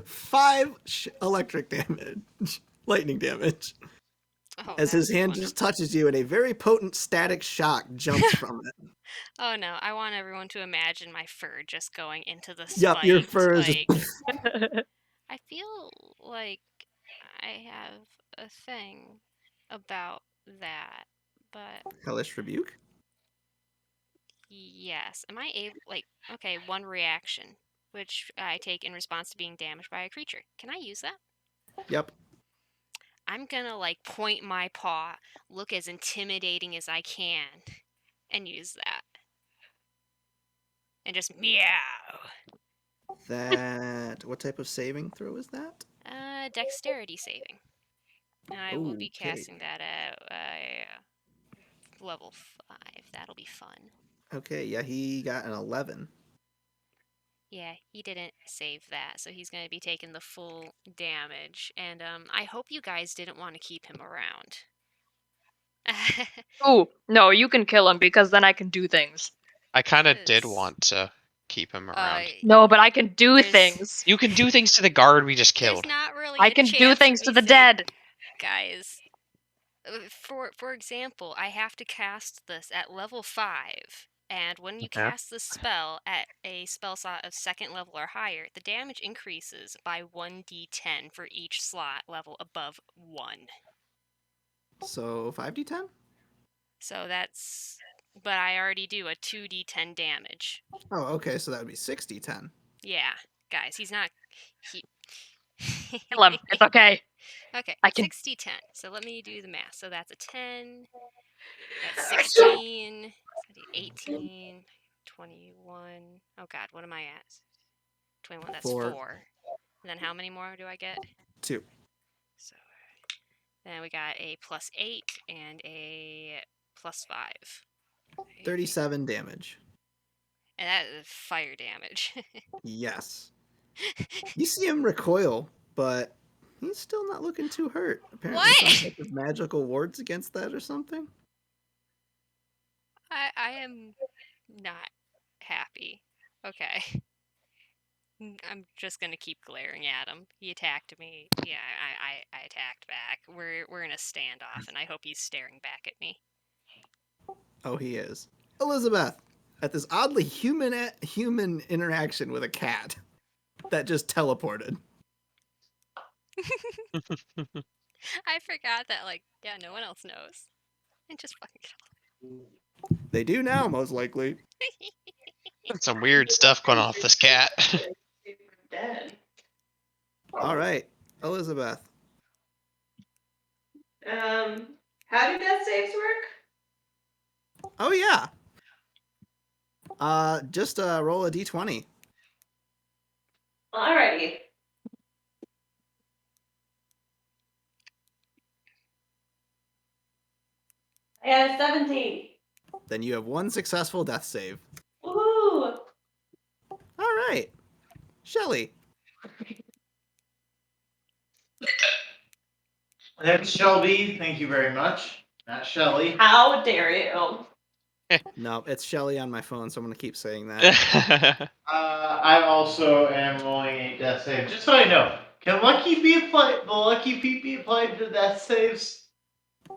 5 electric damage, lightning damage, Oh, as his that's hand wonderful. just touches you and a very potent static shock jumps from it. Oh no, I want everyone to imagine my fur just going into the Yep, spike. your fur is like, just... I feel like I have a thing about that, but Hellish Rebuke? yes. Am I able, like, okay, one reaction, which I take in response to being damaged by a creature. Can I use that? Yep. I'm gonna, like, point my paw, look as intimidating as I can, and use that. And just meow. That... What type of saving throw is that? Dexterity saving. And I will be Okay. casting that at level 5. That'll be fun. Okay, yeah, he got an 11. Yeah, he didn't save that, so he's going to be taking the full damage. And I hope you guys didn't want to keep him around. Ooh, no, you can kill him because then I can do things. I kind of did Yes. want to keep him around. No, but I can do There's- things. You can do things to the guard we just There's killed. not really I a can do chance things of to me the saying- dead. Guys, for example, I have to cast this at level 5. And when you Okay. cast this spell at a spell slot of 2nd level or higher, the damage increases by 1d10 for each slot level above 1. So 5d10? So that's... But I already do a 2d10 damage. Oh, okay, so that would be 6d10. Yeah, guys, he's not... He... Kill him. It's okay. Okay, I can- 60-10. So let me do the math. So that's a 10, that's 16, 18, 21. Oh god, what am I at? 21, that's 4. 4. And then how many more do I get? 2. So then we got a +8 and a +5. 37 damage. And that is fire damage. Yes. You see him recoil, but he's still not looking too hurt. Apparently What? some type of magical wards against that or something. I am not happy. Okay. I'm just gonna keep glaring at him. He attacked me. Yeah, I attacked back. We're in a standoff, and I hope he's staring back at me. Oh, he is. Elizabeth, at this oddly human interaction with a cat that just teleported. I forgot that, like, yeah, no one else knows. And just fucking kill They do now, most likely. him. Some weird stuff going on with this cat. Dead. All right, Elizabeth. How do death saves work? Oh yeah. Just roll a d20. Alrighty. I got a 17. Then you have one successful death save. Woohoo! All right, Shelly. That's Shelby. Thank you very much. Not Shelly. How dare you? No, it's Shelly on my phone, so I'm gonna keep saying that. I also am rolling a death save. Just so I know, can Lucky be applied? The Lucky Feet be applied to death saves?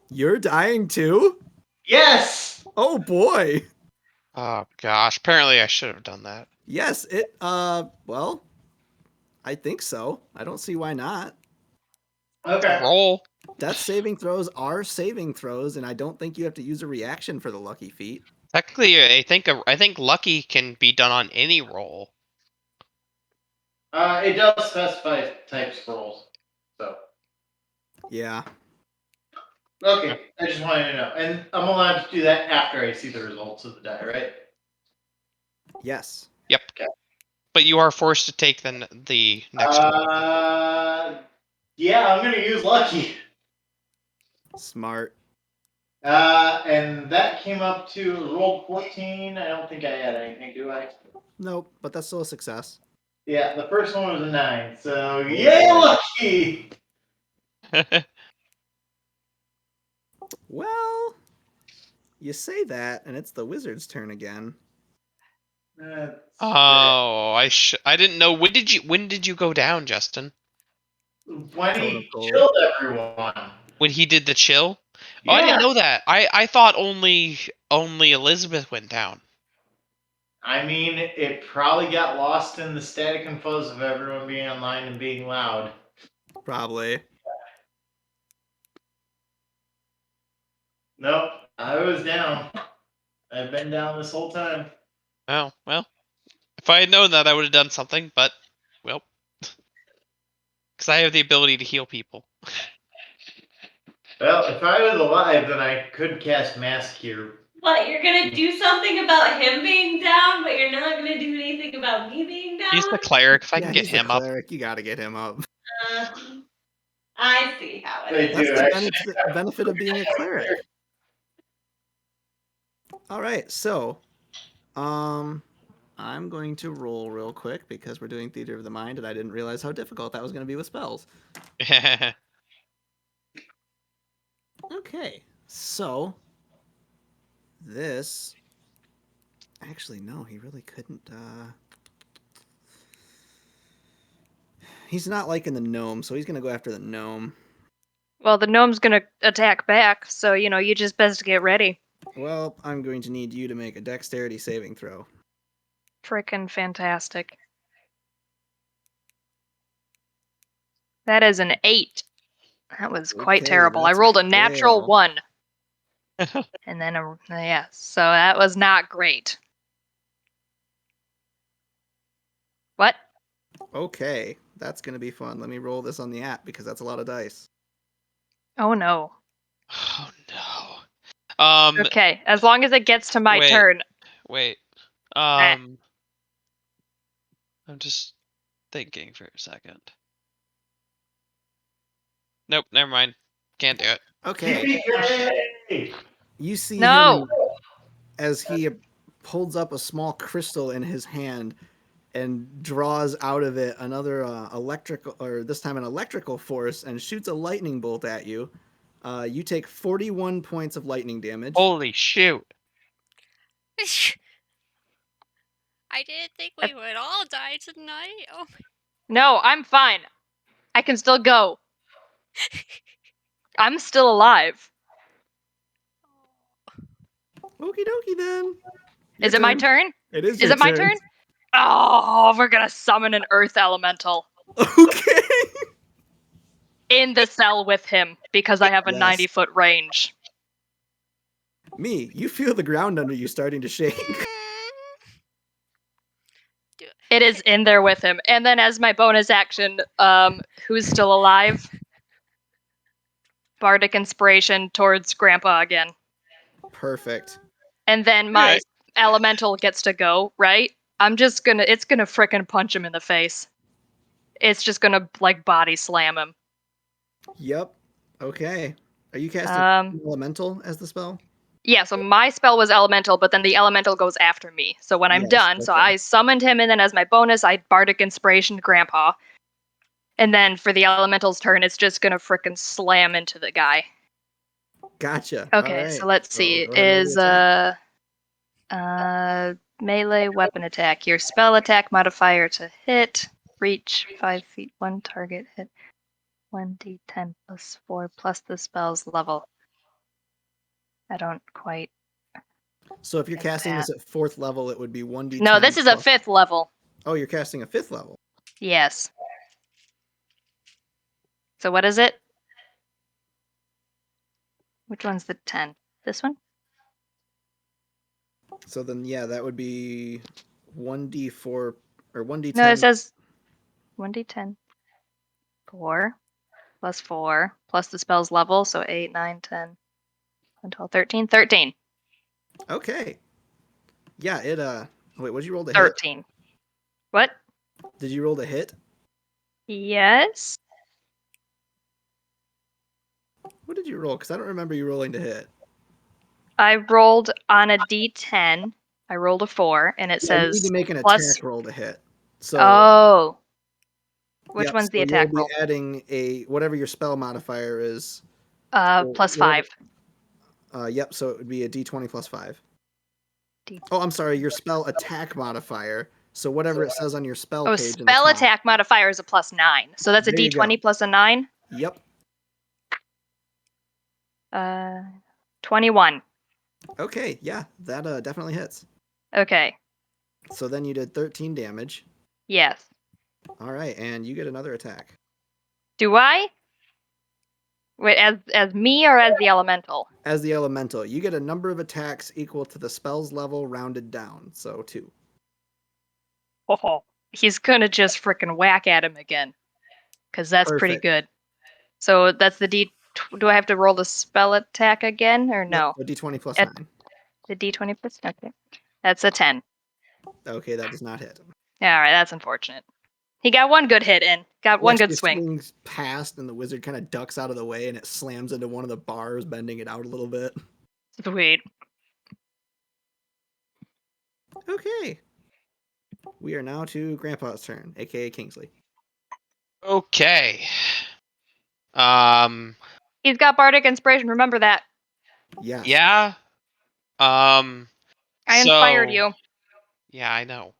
You're dying too? Yes. Oh boy. Oh gosh, apparently I should have done that. Yes, well, I think so. I don't see why not. Okay. Roll. Death saving throws are saving throws, and I don't think you have to use a reaction for the lucky feat. Technically, I think lucky can be done on any roll. It does specify types rolls. So Yeah. okay, I just wanted to know, and I'm allowed to do that after I see the results of the die, right? Yes. Yep. Okay. But you are forced to take the next one. Yeah, I'm gonna use Lucky. Smart. And that came up to roll 14. I don't think I had anything, do I? Nope, but that's still a success. Yeah, the first one was a 9. So yay, lucky. Well, you say that, and it's the wizard's turn again. Oh, I didn't know. When did you go down, Justin? When Cone he of cold. killed everyone. When he did the chill? Yeah. Oh, I didn't know that. I thought only Elizabeth went down. I mean, it probably got lost in the static and fuzz of everyone being online and being loud. Probably. Nope, I was down. I've been down this whole time. Oh, well. If I had known that, I would have done something, but, well. Because I have the ability to heal people. Well, if I was alive, then I could cast Mass Cure. What, you're gonna do something about him being down, but you're not gonna do anything about me being down? He's the cleric. If I can get he's the him up. cleric. You gotta get him up. I see how it They is. That's do, the actually. benefit of being a cleric. All right, so, I'm going to roll real quick because we're doing Theater of the Mind, and I didn't realize how difficult that was going to be with spells. Okay, so this. Actually, no, he really couldn't. He's not liking the gnome, so he's going to go after the gnome. Well, the gnome's gonna attack back, so you just best get ready. Well, I'm going to need you to make a dexterity saving throw. Frickin' fantastic. That is an 8. That was quite Okay, terrible. I that's a rolled a natural fail. 1. And then, yeah, so that was not great. What? Okay, that's going to be fun. Let me roll this on the app because that's a lot of dice. Oh no. Oh no. Okay, as long as it gets to my wait. turn. Wait. Eh. I'm just thinking for a second. Nope, never mind. Can't do it. Okay, Yay! you see No! him as he holds up a small crystal in his hand and draws out of it another electrical, or this time an electrical force, and shoots a lightning bolt at you. You take 41 points of lightning damage. Holy shoot. I didn't think we would all die tonight. Oh my. No, I'm fine. I can still go. I'm still alive. Okie dokie then. Your Is it my turn. turn? It is Is your it my turn? Oh, we're gonna summon an earth elemental Okay. in the cell with him because I have a Yes. 90-foot range. Me, you feel the ground under you starting to shake. It is in there with him. And then as my bonus action, who's still alive? Bardic Inspiration towards Grandpa again. Perfect. And then my Alright. elemental gets to go, right? It's gonna frickin' punch him in the face. It's just gonna, body slam him. Yep. Okay. Are you casting Um, elemental as the spell? Yeah, so my spell was elemental, but then the elemental goes after me. So when I'm Yes, done, so okay. I summoned him, and then as my bonus, I Bardic Inspiration to Grandpa. And then for the elemental's turn, it's just gonna frickin' slam into the guy. Gotcha. Okay, All so right. let's see. Go ahead and roll the attack. Melee weapon attack. Your spell attack modifier to hit, reach 5 feet, one target hit, 1d10 plus 4 plus the spell's level. I don't quite. So if you're like casting that. this at 4th level, it would be 1d10. No, this is a 5th level. Oh, you're casting a 5th level. Yes. So what is it? Which one's the 10? This one? So then, yeah, that would be 1d4 or 1d10. No, it says 1d10. 4 plus 4 plus the spell's level, so 8, 9, 10, 11, 12, 13. 13. Okay. Yeah, it wait, what did you roll to hit? 13. What? Did you roll to hit? Yes. What did you roll? Because I don't remember you rolling to hit. I rolled on a d10. I rolled a 4, and it Yeah, you need says to make an plus. attack roll to hit. So Oh. Which yep, one's the so attack you'll roll? be adding whatever your spell modifier is. Plus 5. Yep, so it would be a d20 plus 5. D- Oh, I'm sorry, your spell attack modifier. So whatever it says on your spell Oh, page in the spell top. attack modifier is a plus 9. So that's a There you go. d20 plus a 9. Yep. 21. Okay, yeah, that definitely hits. Okay. So then you did 13 damage. Yes. All right, and you get another attack. Do I? Wait, as me or as the elemental? As the elemental, you get a number of attacks equal to the spell's level rounded down, so 2. Oh, he's gonna just frickin' whack at him again. Because that's pretty Perfect. good. So that's the D. Do I have to roll the spell attack again or Yep, no? so d20 plus At 9. the D20 plus. Okay. That's a 10. Okay, that does not hit. Yeah, alright, that's unfortunate. He got one good hit in. Got He one good actually swing. swings past, and the wizard kind of ducks out of the way, and it slams into one of the bars, bending it out a little bit. Sweet. Okay. We are now to Grandpa's turn, aka Kingsley. Okay. He's got bardic inspiration. Remember that. Yes. Yeah. I inspired you. Yeah, I know.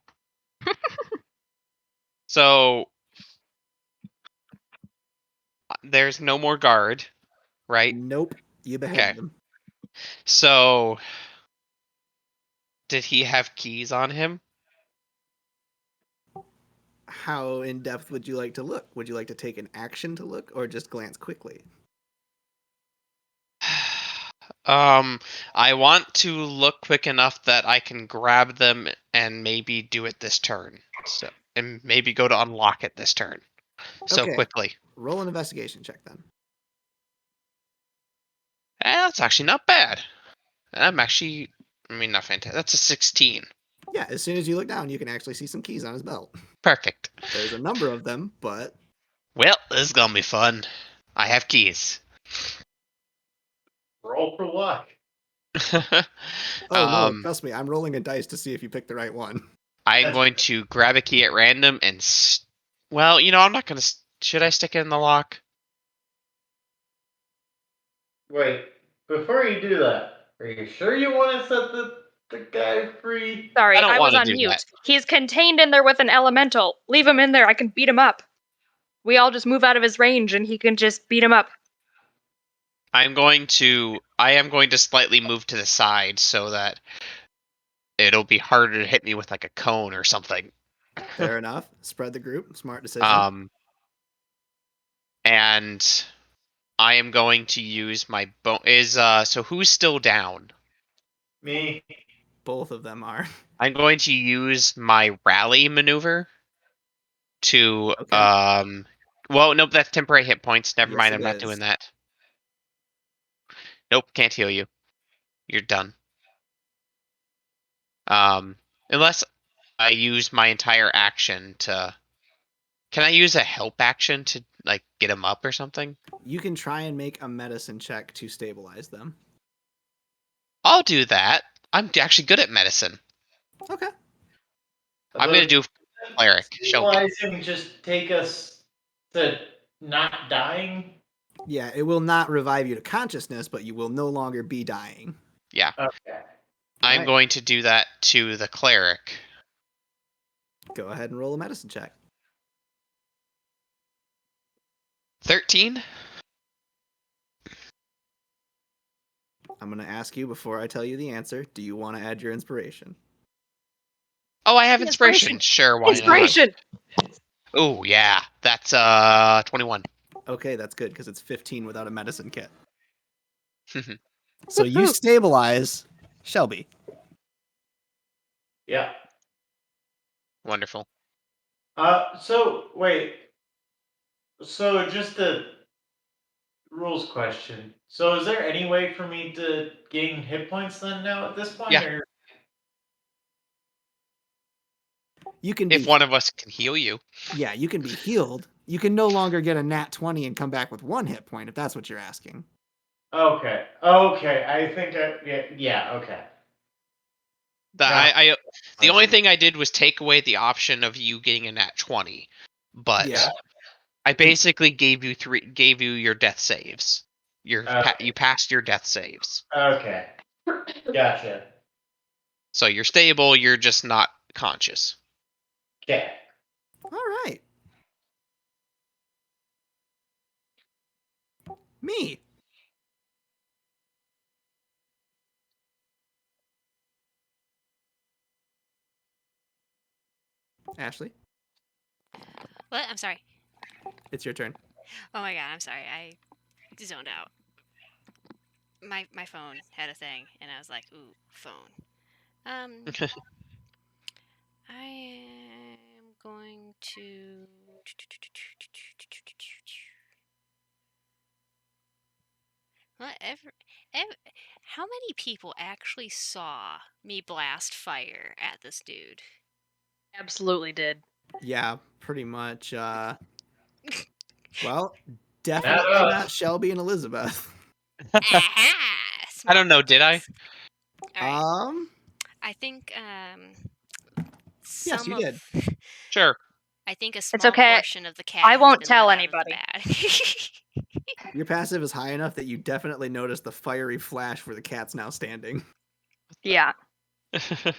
So there's no more guard, right? Nope. You beheaded Okay. them. So did he have keys on him? How in depth would you like to look? Would you like to take an action to look, or just glance quickly? I want to look quick enough that I can grab them and maybe do it this turn. So, and maybe go to unlock it this turn. So Okay. quickly. Roll an investigation check then. That's actually not bad. I'm actually, not fantastic. That's a 16. Yeah, as soon as you look down, you can actually see some keys on his belt. Perfect. There's a number of them, but Well, this is gonna be fun. I have keys. Roll for luck. oh no, trust me, I'm rolling a dice to see if you pick the right one. I'm going to grab a key at random and, well, I'm not gonna. Should I stick it in the lock? Wait, before you do that, are you sure you want to set the guy free? Sorry, I don't I was wanna on do mute. that. He's contained in there with an elemental. Leave him in there. I can beat him up. We all just move out of his range and he can just beat him up. I am going to slightly move to the side so that it'll be harder to hit me with like a cone or something. Fair enough. Spread the group. Smart decision. And I am going to use my so who's still down? Me. Both of them are. I'm going to use my rally maneuver to Okay. well, nope, that's temporary hit points. Never Yes, mind, it I'm not is. doing that. Nope, can't heal you. You're done. Unless I use my entire action to. Can I use a help action to like get him up or something? You can try and make a medicine check to stabilize them. I'll do that. I'm actually good at medicine. Okay. I'm gonna do cleric. Show me. Stabilizing just take us to not dying. Yeah, it will not revive you to consciousness, but you will no longer be dying. Yeah. Okay. I'm Right. going to do that to the cleric. Go ahead and roll a medicine check. 13. I'm going to ask you before I tell you the answer. Do you want to add your inspiration? Oh, I have inspiration. Sure, why Inspiration. not? Oh yeah, that's 21. Okay, that's good because it's 15 without a medicine kit. So you stabilize Shelby. Yeah. Wonderful. So wait. So just a rules question. So is there any way for me to gain hit points then now at this point? Yeah. Or? You can be, If one of us can heal you. yeah, you can be healed. You can no longer get a nat 20 and come back with 1 hit point if that's what you're asking. Okay. Okay. I think. Yeah. Okay. The only thing I did was take away the option of you getting a nat 20, but Yeah. I basically gave you your death saves. You passed your death saves, Okay. Gotcha. so you're stable. You're just not conscious. Okay. All right. Me. Ashley, What? I'm sorry. it's your turn. Oh my god, I'm sorry. I zoned out. My phone had a thing, and I was like, ooh, phone. I am going to. How many people actually saw me blast fire at this dude? Absolutely did. Yeah, pretty much. Well, definitely Not not us. Shelby and Elizabeth. Aha! I don't know. Smart Did I? cookies. All right. I think Yes, some you of. did. Sure. I think a It's small okay. portion of the cat I has won't been tell let out of the anybody. bag. Your passive is high enough that you definitely notice the fiery flash where the cat's now standing. Yeah. So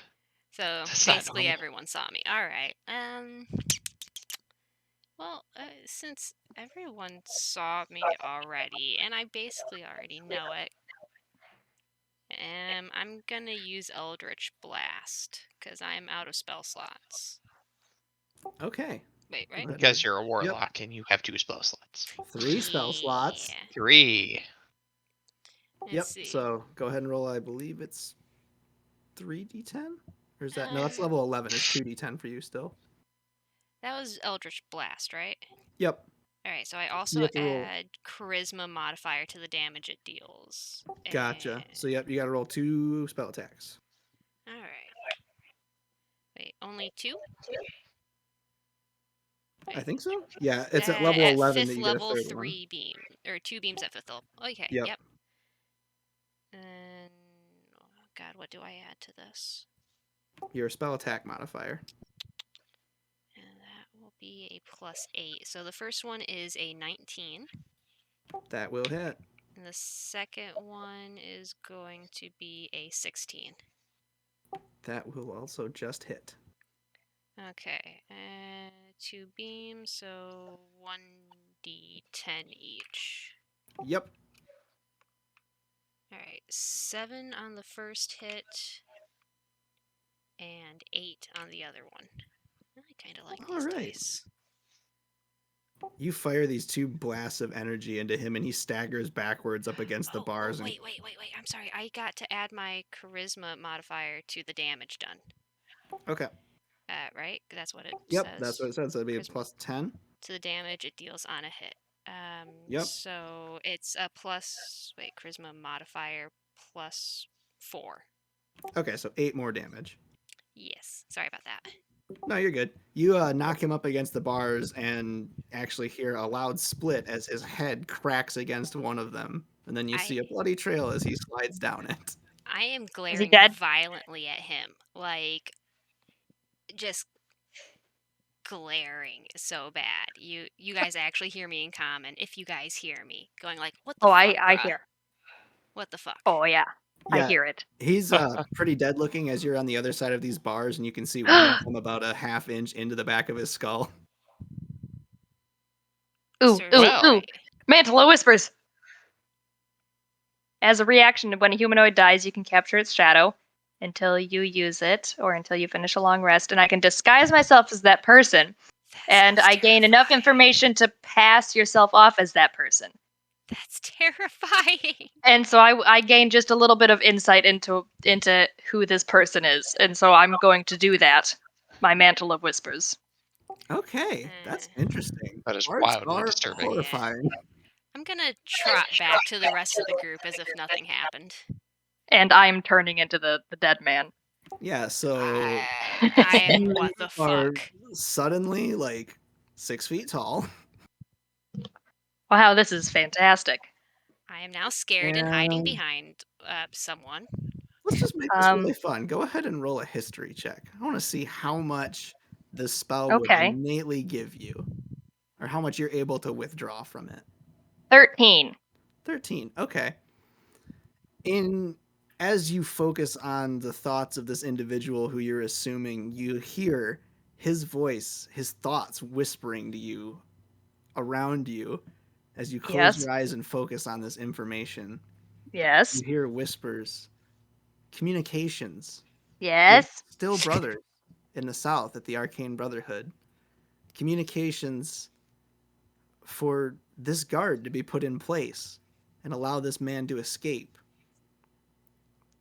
That's not basically, normal. everyone saw me. All right. Well, since everyone saw me already, and I basically already know it, I'm gonna use Eldritch Blast because I'm out of spell slots. Okay. Wait, right? Because you're a warlock and you have 2 spell slots. 3 spell slots. Yeah. 3. Let's Yep. see. So go ahead and roll. I believe it's 3d10? Or is that no? That's Uh, level 11. It's 2d10 for you still. That was Eldritch Blast, right? Yep. All right. So I You also have to roll. add Charisma modifier to the damage it deals. Gotcha. So yep, you got to roll 2 spell attacks. All right. Wait, only 2? I think so. Yeah, it's at level At 11 that fifth you get a level, third one. 3 beam or 2 beams at fifth level. Okay. Yep. Yep. And oh God, what do I add to this? Your spell attack modifier. And that will be a +8. So the first one is a 19. That will hit. And the second one is going to be a 16. That will also just hit. Okay. 2 beams, so 1d10 each. Yep. Alright, 7 on the first hit, and 8 on the other one. I kind of like All these right. dice. You fire these 2 blasts of energy into him, and he staggers backwards up against the bars. Wait. I'm sorry. I got to add my charisma modifier to the damage done. Okay. Right? That's what it Yep, says. that's what it says. So it'd be a Charisma. +10. To the damage it deals on a hit. Yep. So it's a charisma modifier +4. Okay, so 8 more damage. Yes. Sorry about that. No, you're good. You knock him up against the bars and actually hear a loud split as his head cracks against one of them. And then you see a bloody trail as he slides down it. I am Is he glaring dead? violently at him. Like, just glaring so bad. You guys actually hear me in common. If you guys hear me going like, what the Oh, fuck, I bruh? hear. What the fuck? Oh yeah. I Yeah, hear it. he's pretty dead looking as you're on the other side of these bars, and you can see one of them about a half-inch into the back of his skull. Ooh, Serves ooh, you Well. ooh. right. Mantle of Whispers. As a reaction to when a humanoid dies, you can capture its shadow until you use it or until you finish a long rest, and I can disguise myself as that person, and I gain enough information to pass yourself off as that person. That's terrifying. And so I gain just a little bit of insight into who this person is, and so I'm going to do that. My Mantle of Whispers. Okay, that's interesting. That is Bards wildly are disturbing. horrifying. I'm gonna trot back to the rest of the group as if nothing happened. And I'm turning into the dead man. Yeah, so I am what the are fuck. suddenly like 6 feet tall. Wow, this is fantastic. I am now scared and hiding behind someone. Let's just make this really fun. Go ahead and roll a history check. I want to see how much this spell would Okay. innately give you, or how much you're able to withdraw from it. 13. 13. Okay. As you focus on the thoughts of this individual who you're assuming, you hear his voice, his thoughts whispering to you around you as you close Yes. your eyes and focus on this information. Yes. You hear whispers, communications. Yes. Still brothers in the South at the Arcane Brotherhood. Communications for this guard to be put in place and allow this man to escape.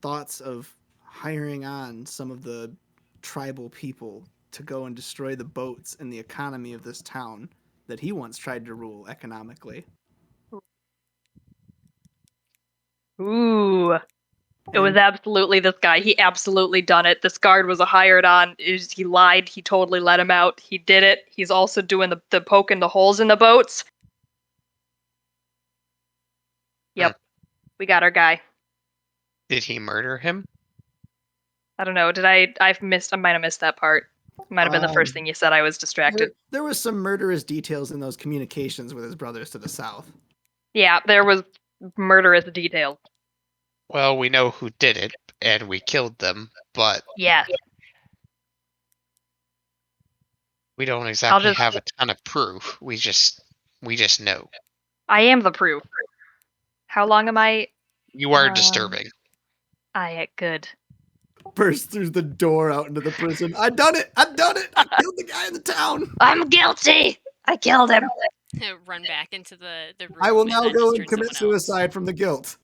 Thoughts of hiring on some of the tribal people to go and destroy the boats and the economy of this town that he once tried to rule economically. Ooh. It was And absolutely this guy. He absolutely done it. This guard was a hired on. He lied. He totally let him out. He did it. He's also doing the poking the holes in the boats. Yep. We got our guy. Did he murder him? I don't know. I might have missed that part. It might have been the first thing you said. I was distracted. there was some murderous details in those communications with his brothers to the south. Yeah, there was murderous details. Well, we know who did it, and we killed them, but Yeah. we don't exactly just- have a ton of proof. We just know. I am the proof. How long am I? You are disturbing. Good. Burst through the door out into the prison. I've done it! I've done it! I killed the guy in the town! I'm guilty! I killed him! Run back into the room. I will and now then go just and turn commit someone else. suicide from the guilt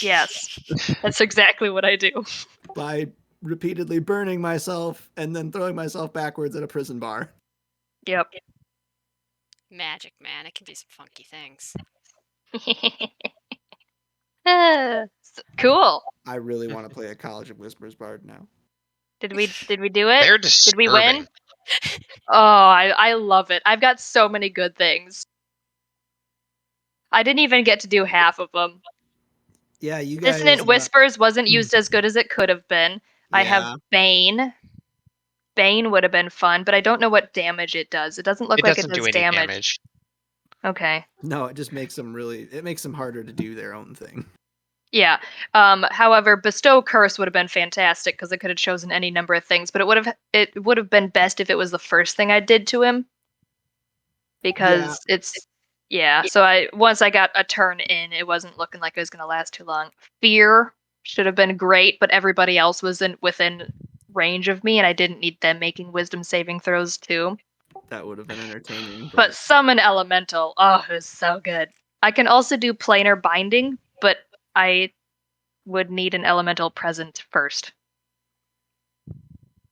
Yes. That's exactly what I do. by repeatedly burning myself and then throwing myself backwards at a prison bar. Yep. Magic, man. It can do some funky things. Cool. I really want to play a College of Whispers bard now. Did we do it? They're Did disturbing. we win? Oh, I love it. I've got so many good things. I didn't even get to do half of them. Yeah, you guys. Dissonant Whispers wasn't used as good as it could have been. Yeah. I have Bane. Bane would have been fun, but I don't know what damage it does. It doesn't look like it doesn't do does any damage. Okay. No, it just makes them harder to do their own thing. Yeah. However, Bestow Curse would have been fantastic because it could have chosen any number of things, but it would have been best if it was the first thing I did to him. Because so once I got a turn in, it wasn't looking like it was gonna last too long. Fear should have been great, but everybody else was within range of me, and I didn't need them making wisdom saving throws too. That would have been entertaining. But Summon Elemental, oh, it was so good. I can also do Planar Binding, but I would need an elemental present first.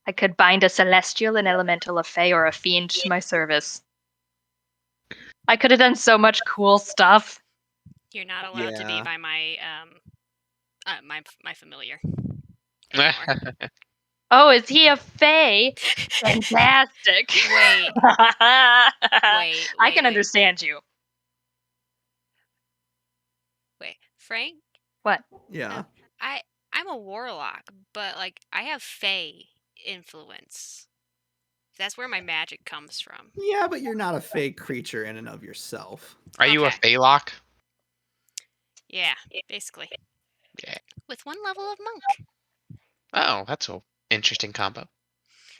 I could bind a celestial, an elemental, a fey, or a fiend to my service. I could have done so much cool stuff. You're not allowed to be by my my familiar. Oh, is he a fey? Fantastic. Wait. I can understand you. Wait, Frank? What? Yeah. I'm a warlock, but like I have fey influence. That's where my magic comes from. Yeah, but you're not a fey creature in and of yourself. Are you a Feylock? Yeah, basically. Yeah. With one level of monk. Oh, that's an interesting combo.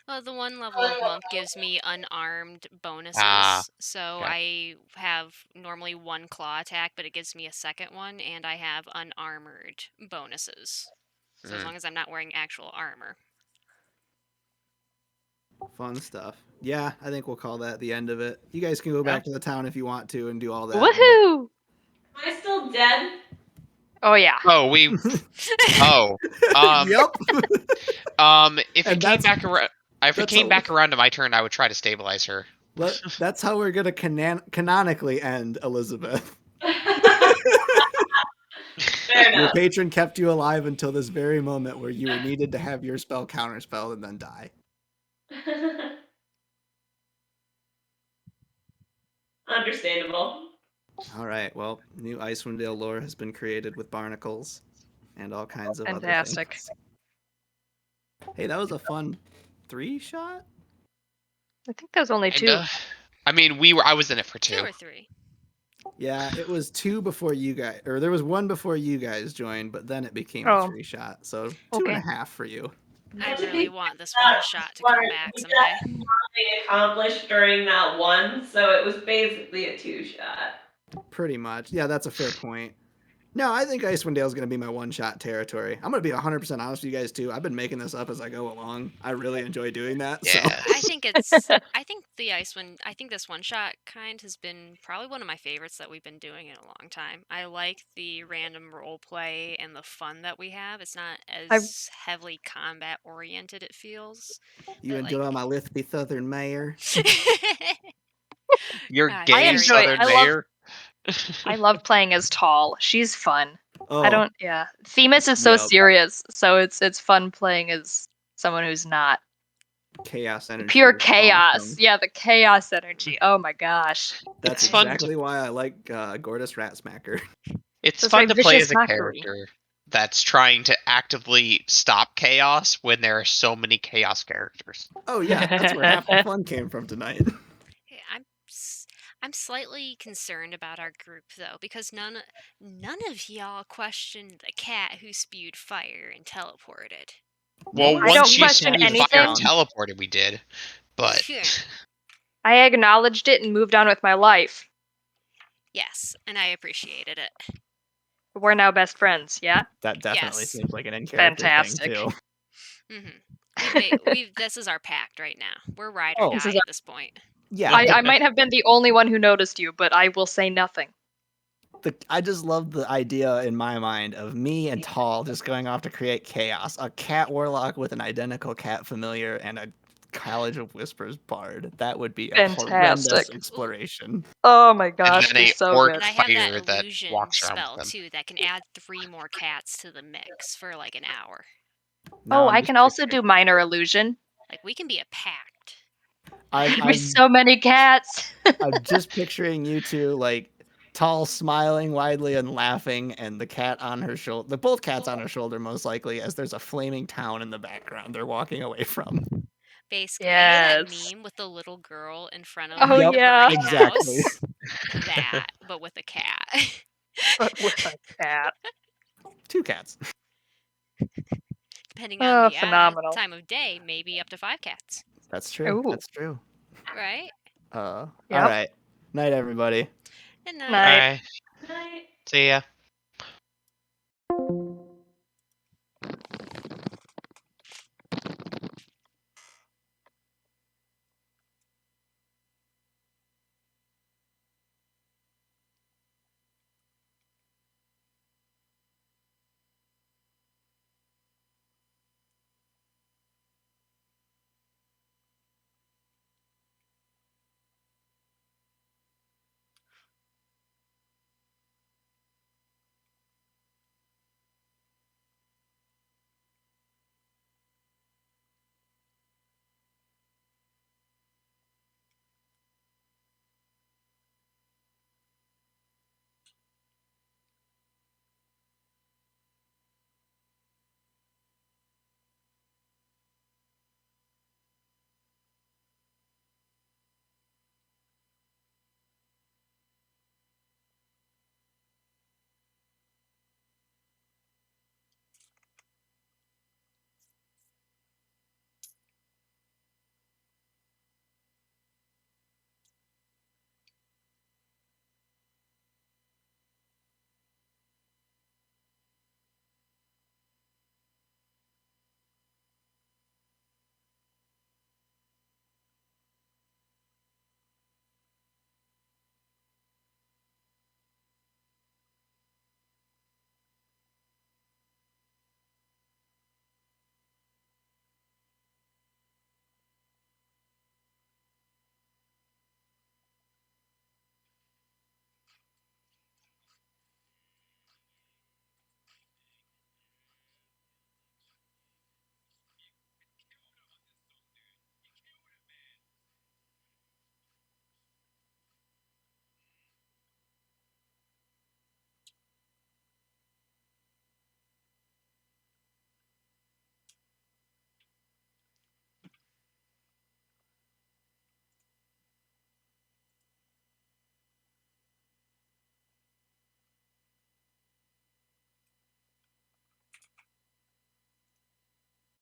Well, the one level of monk gives me unarmed bonuses. So I have normally one claw attack, but it gives me a second one, and I have unarmored bonuses. So as long as I'm not wearing actual armor. Fun stuff. Yeah, I think we'll call that the end of it. You guys can go back to the town if you want to and do all that. Woohoo! Am I still dead? Oh yeah. Oh, we. Oh. Yep. If it came back around, to my turn, I would try to stabilize her. That's how we're gonna canonically end Elizabeth. Your patron kept you alive until this very moment where you were needed to have your spell counterspelled and then die. Understandable. All right. Well, new Icewind Dale lore has been created with barnacles, and all kinds of other Fantastic. things. Hey, that was a fun 3-shot? I think there's only 2. Kinda. I mean, I was in it for 2. 2 or 3. Yeah, it was 2 before you guys, or there was 1 before you guys joined, but then it became a 3-shot. So 2.5 for you. I really want this one shot to come back we someday. got nothing accomplished during that one, so it was basically a 2-shot. Pretty much. Yeah, that's a fair point. No, I think Icewind Dale is going to be my one-shot territory. I'm going to be 100% honest with you guys, too. I've been making this up as I go along. I really enjoy doing that. Yeah. So. I think this one shot kind has been probably one of my favorites that we've been doing in a long time. I like the random role play and the fun that we have. It's not as heavily combat oriented, it feels. You But, enjoy my lispy southern mayor? Your Ah, gay very southern much. mayor. I love playing as Tall. She's fun. Oh, I don't. Yeah, Themis is so Yep. serious, so it's fun playing as someone who's not chaos energy. pure is chaos. awesome. Yeah, the chaos energy. Oh my gosh. That's It's fun exactly why I like Gortys Ratsmacker. It's That's fun right, to play vicious as a mockery. character that's trying to actively stop chaos when there are so many chaos characters. Oh yeah, that's where half the fun came from tonight. I'm slightly concerned about our group though, because none of y'all questioned the cat who spewed fire and teleported. Well, one I don't once you question spewed fire anything. and teleported, we did. But Sure. I acknowledged it and moved on with my life. Yes, and I appreciated it. We're now best friends. Yeah. That definitely Yes. seems like an in-character Fantastic. thing too. This is our pact right now. We're ride Oh. or This die is at this point. Yeah, I might have been the only one who noticed you, but I will say nothing. I just love the idea in my mind of me and Tall just going off to create chaos. A cat warlock with an identical cat familiar and a College of Whispers bard. That would be a horrendous Fantastic. exploration. Oh my gosh, and then they're a so orc good. And I have fighter that that illusion walks around spell with them. too that can add 3 more cats to the mix for like an hour. Now I'm I just can also picturing- do minor illusion. Like we can be a pact. I'm, There'd I'm, be so many cats. I'm just picturing you two like Tall smiling widely and laughing, and the cat on her shoulder. Both cats on her shoulder, most likely, as there's a flaming town in the background they're walking away from. Basically, you know that Yes. meme with the little girl in front of Oh, like, the yeah. burning Exactly. house? That, but with a cat. But with a cat. 2 cats. Depending on the Phenomenal. time of day, maybe up to 5 cats. That's true. Ooh. That's true. Right? Yep. All right. Night, everybody. Good Night. All right. Night. See ya.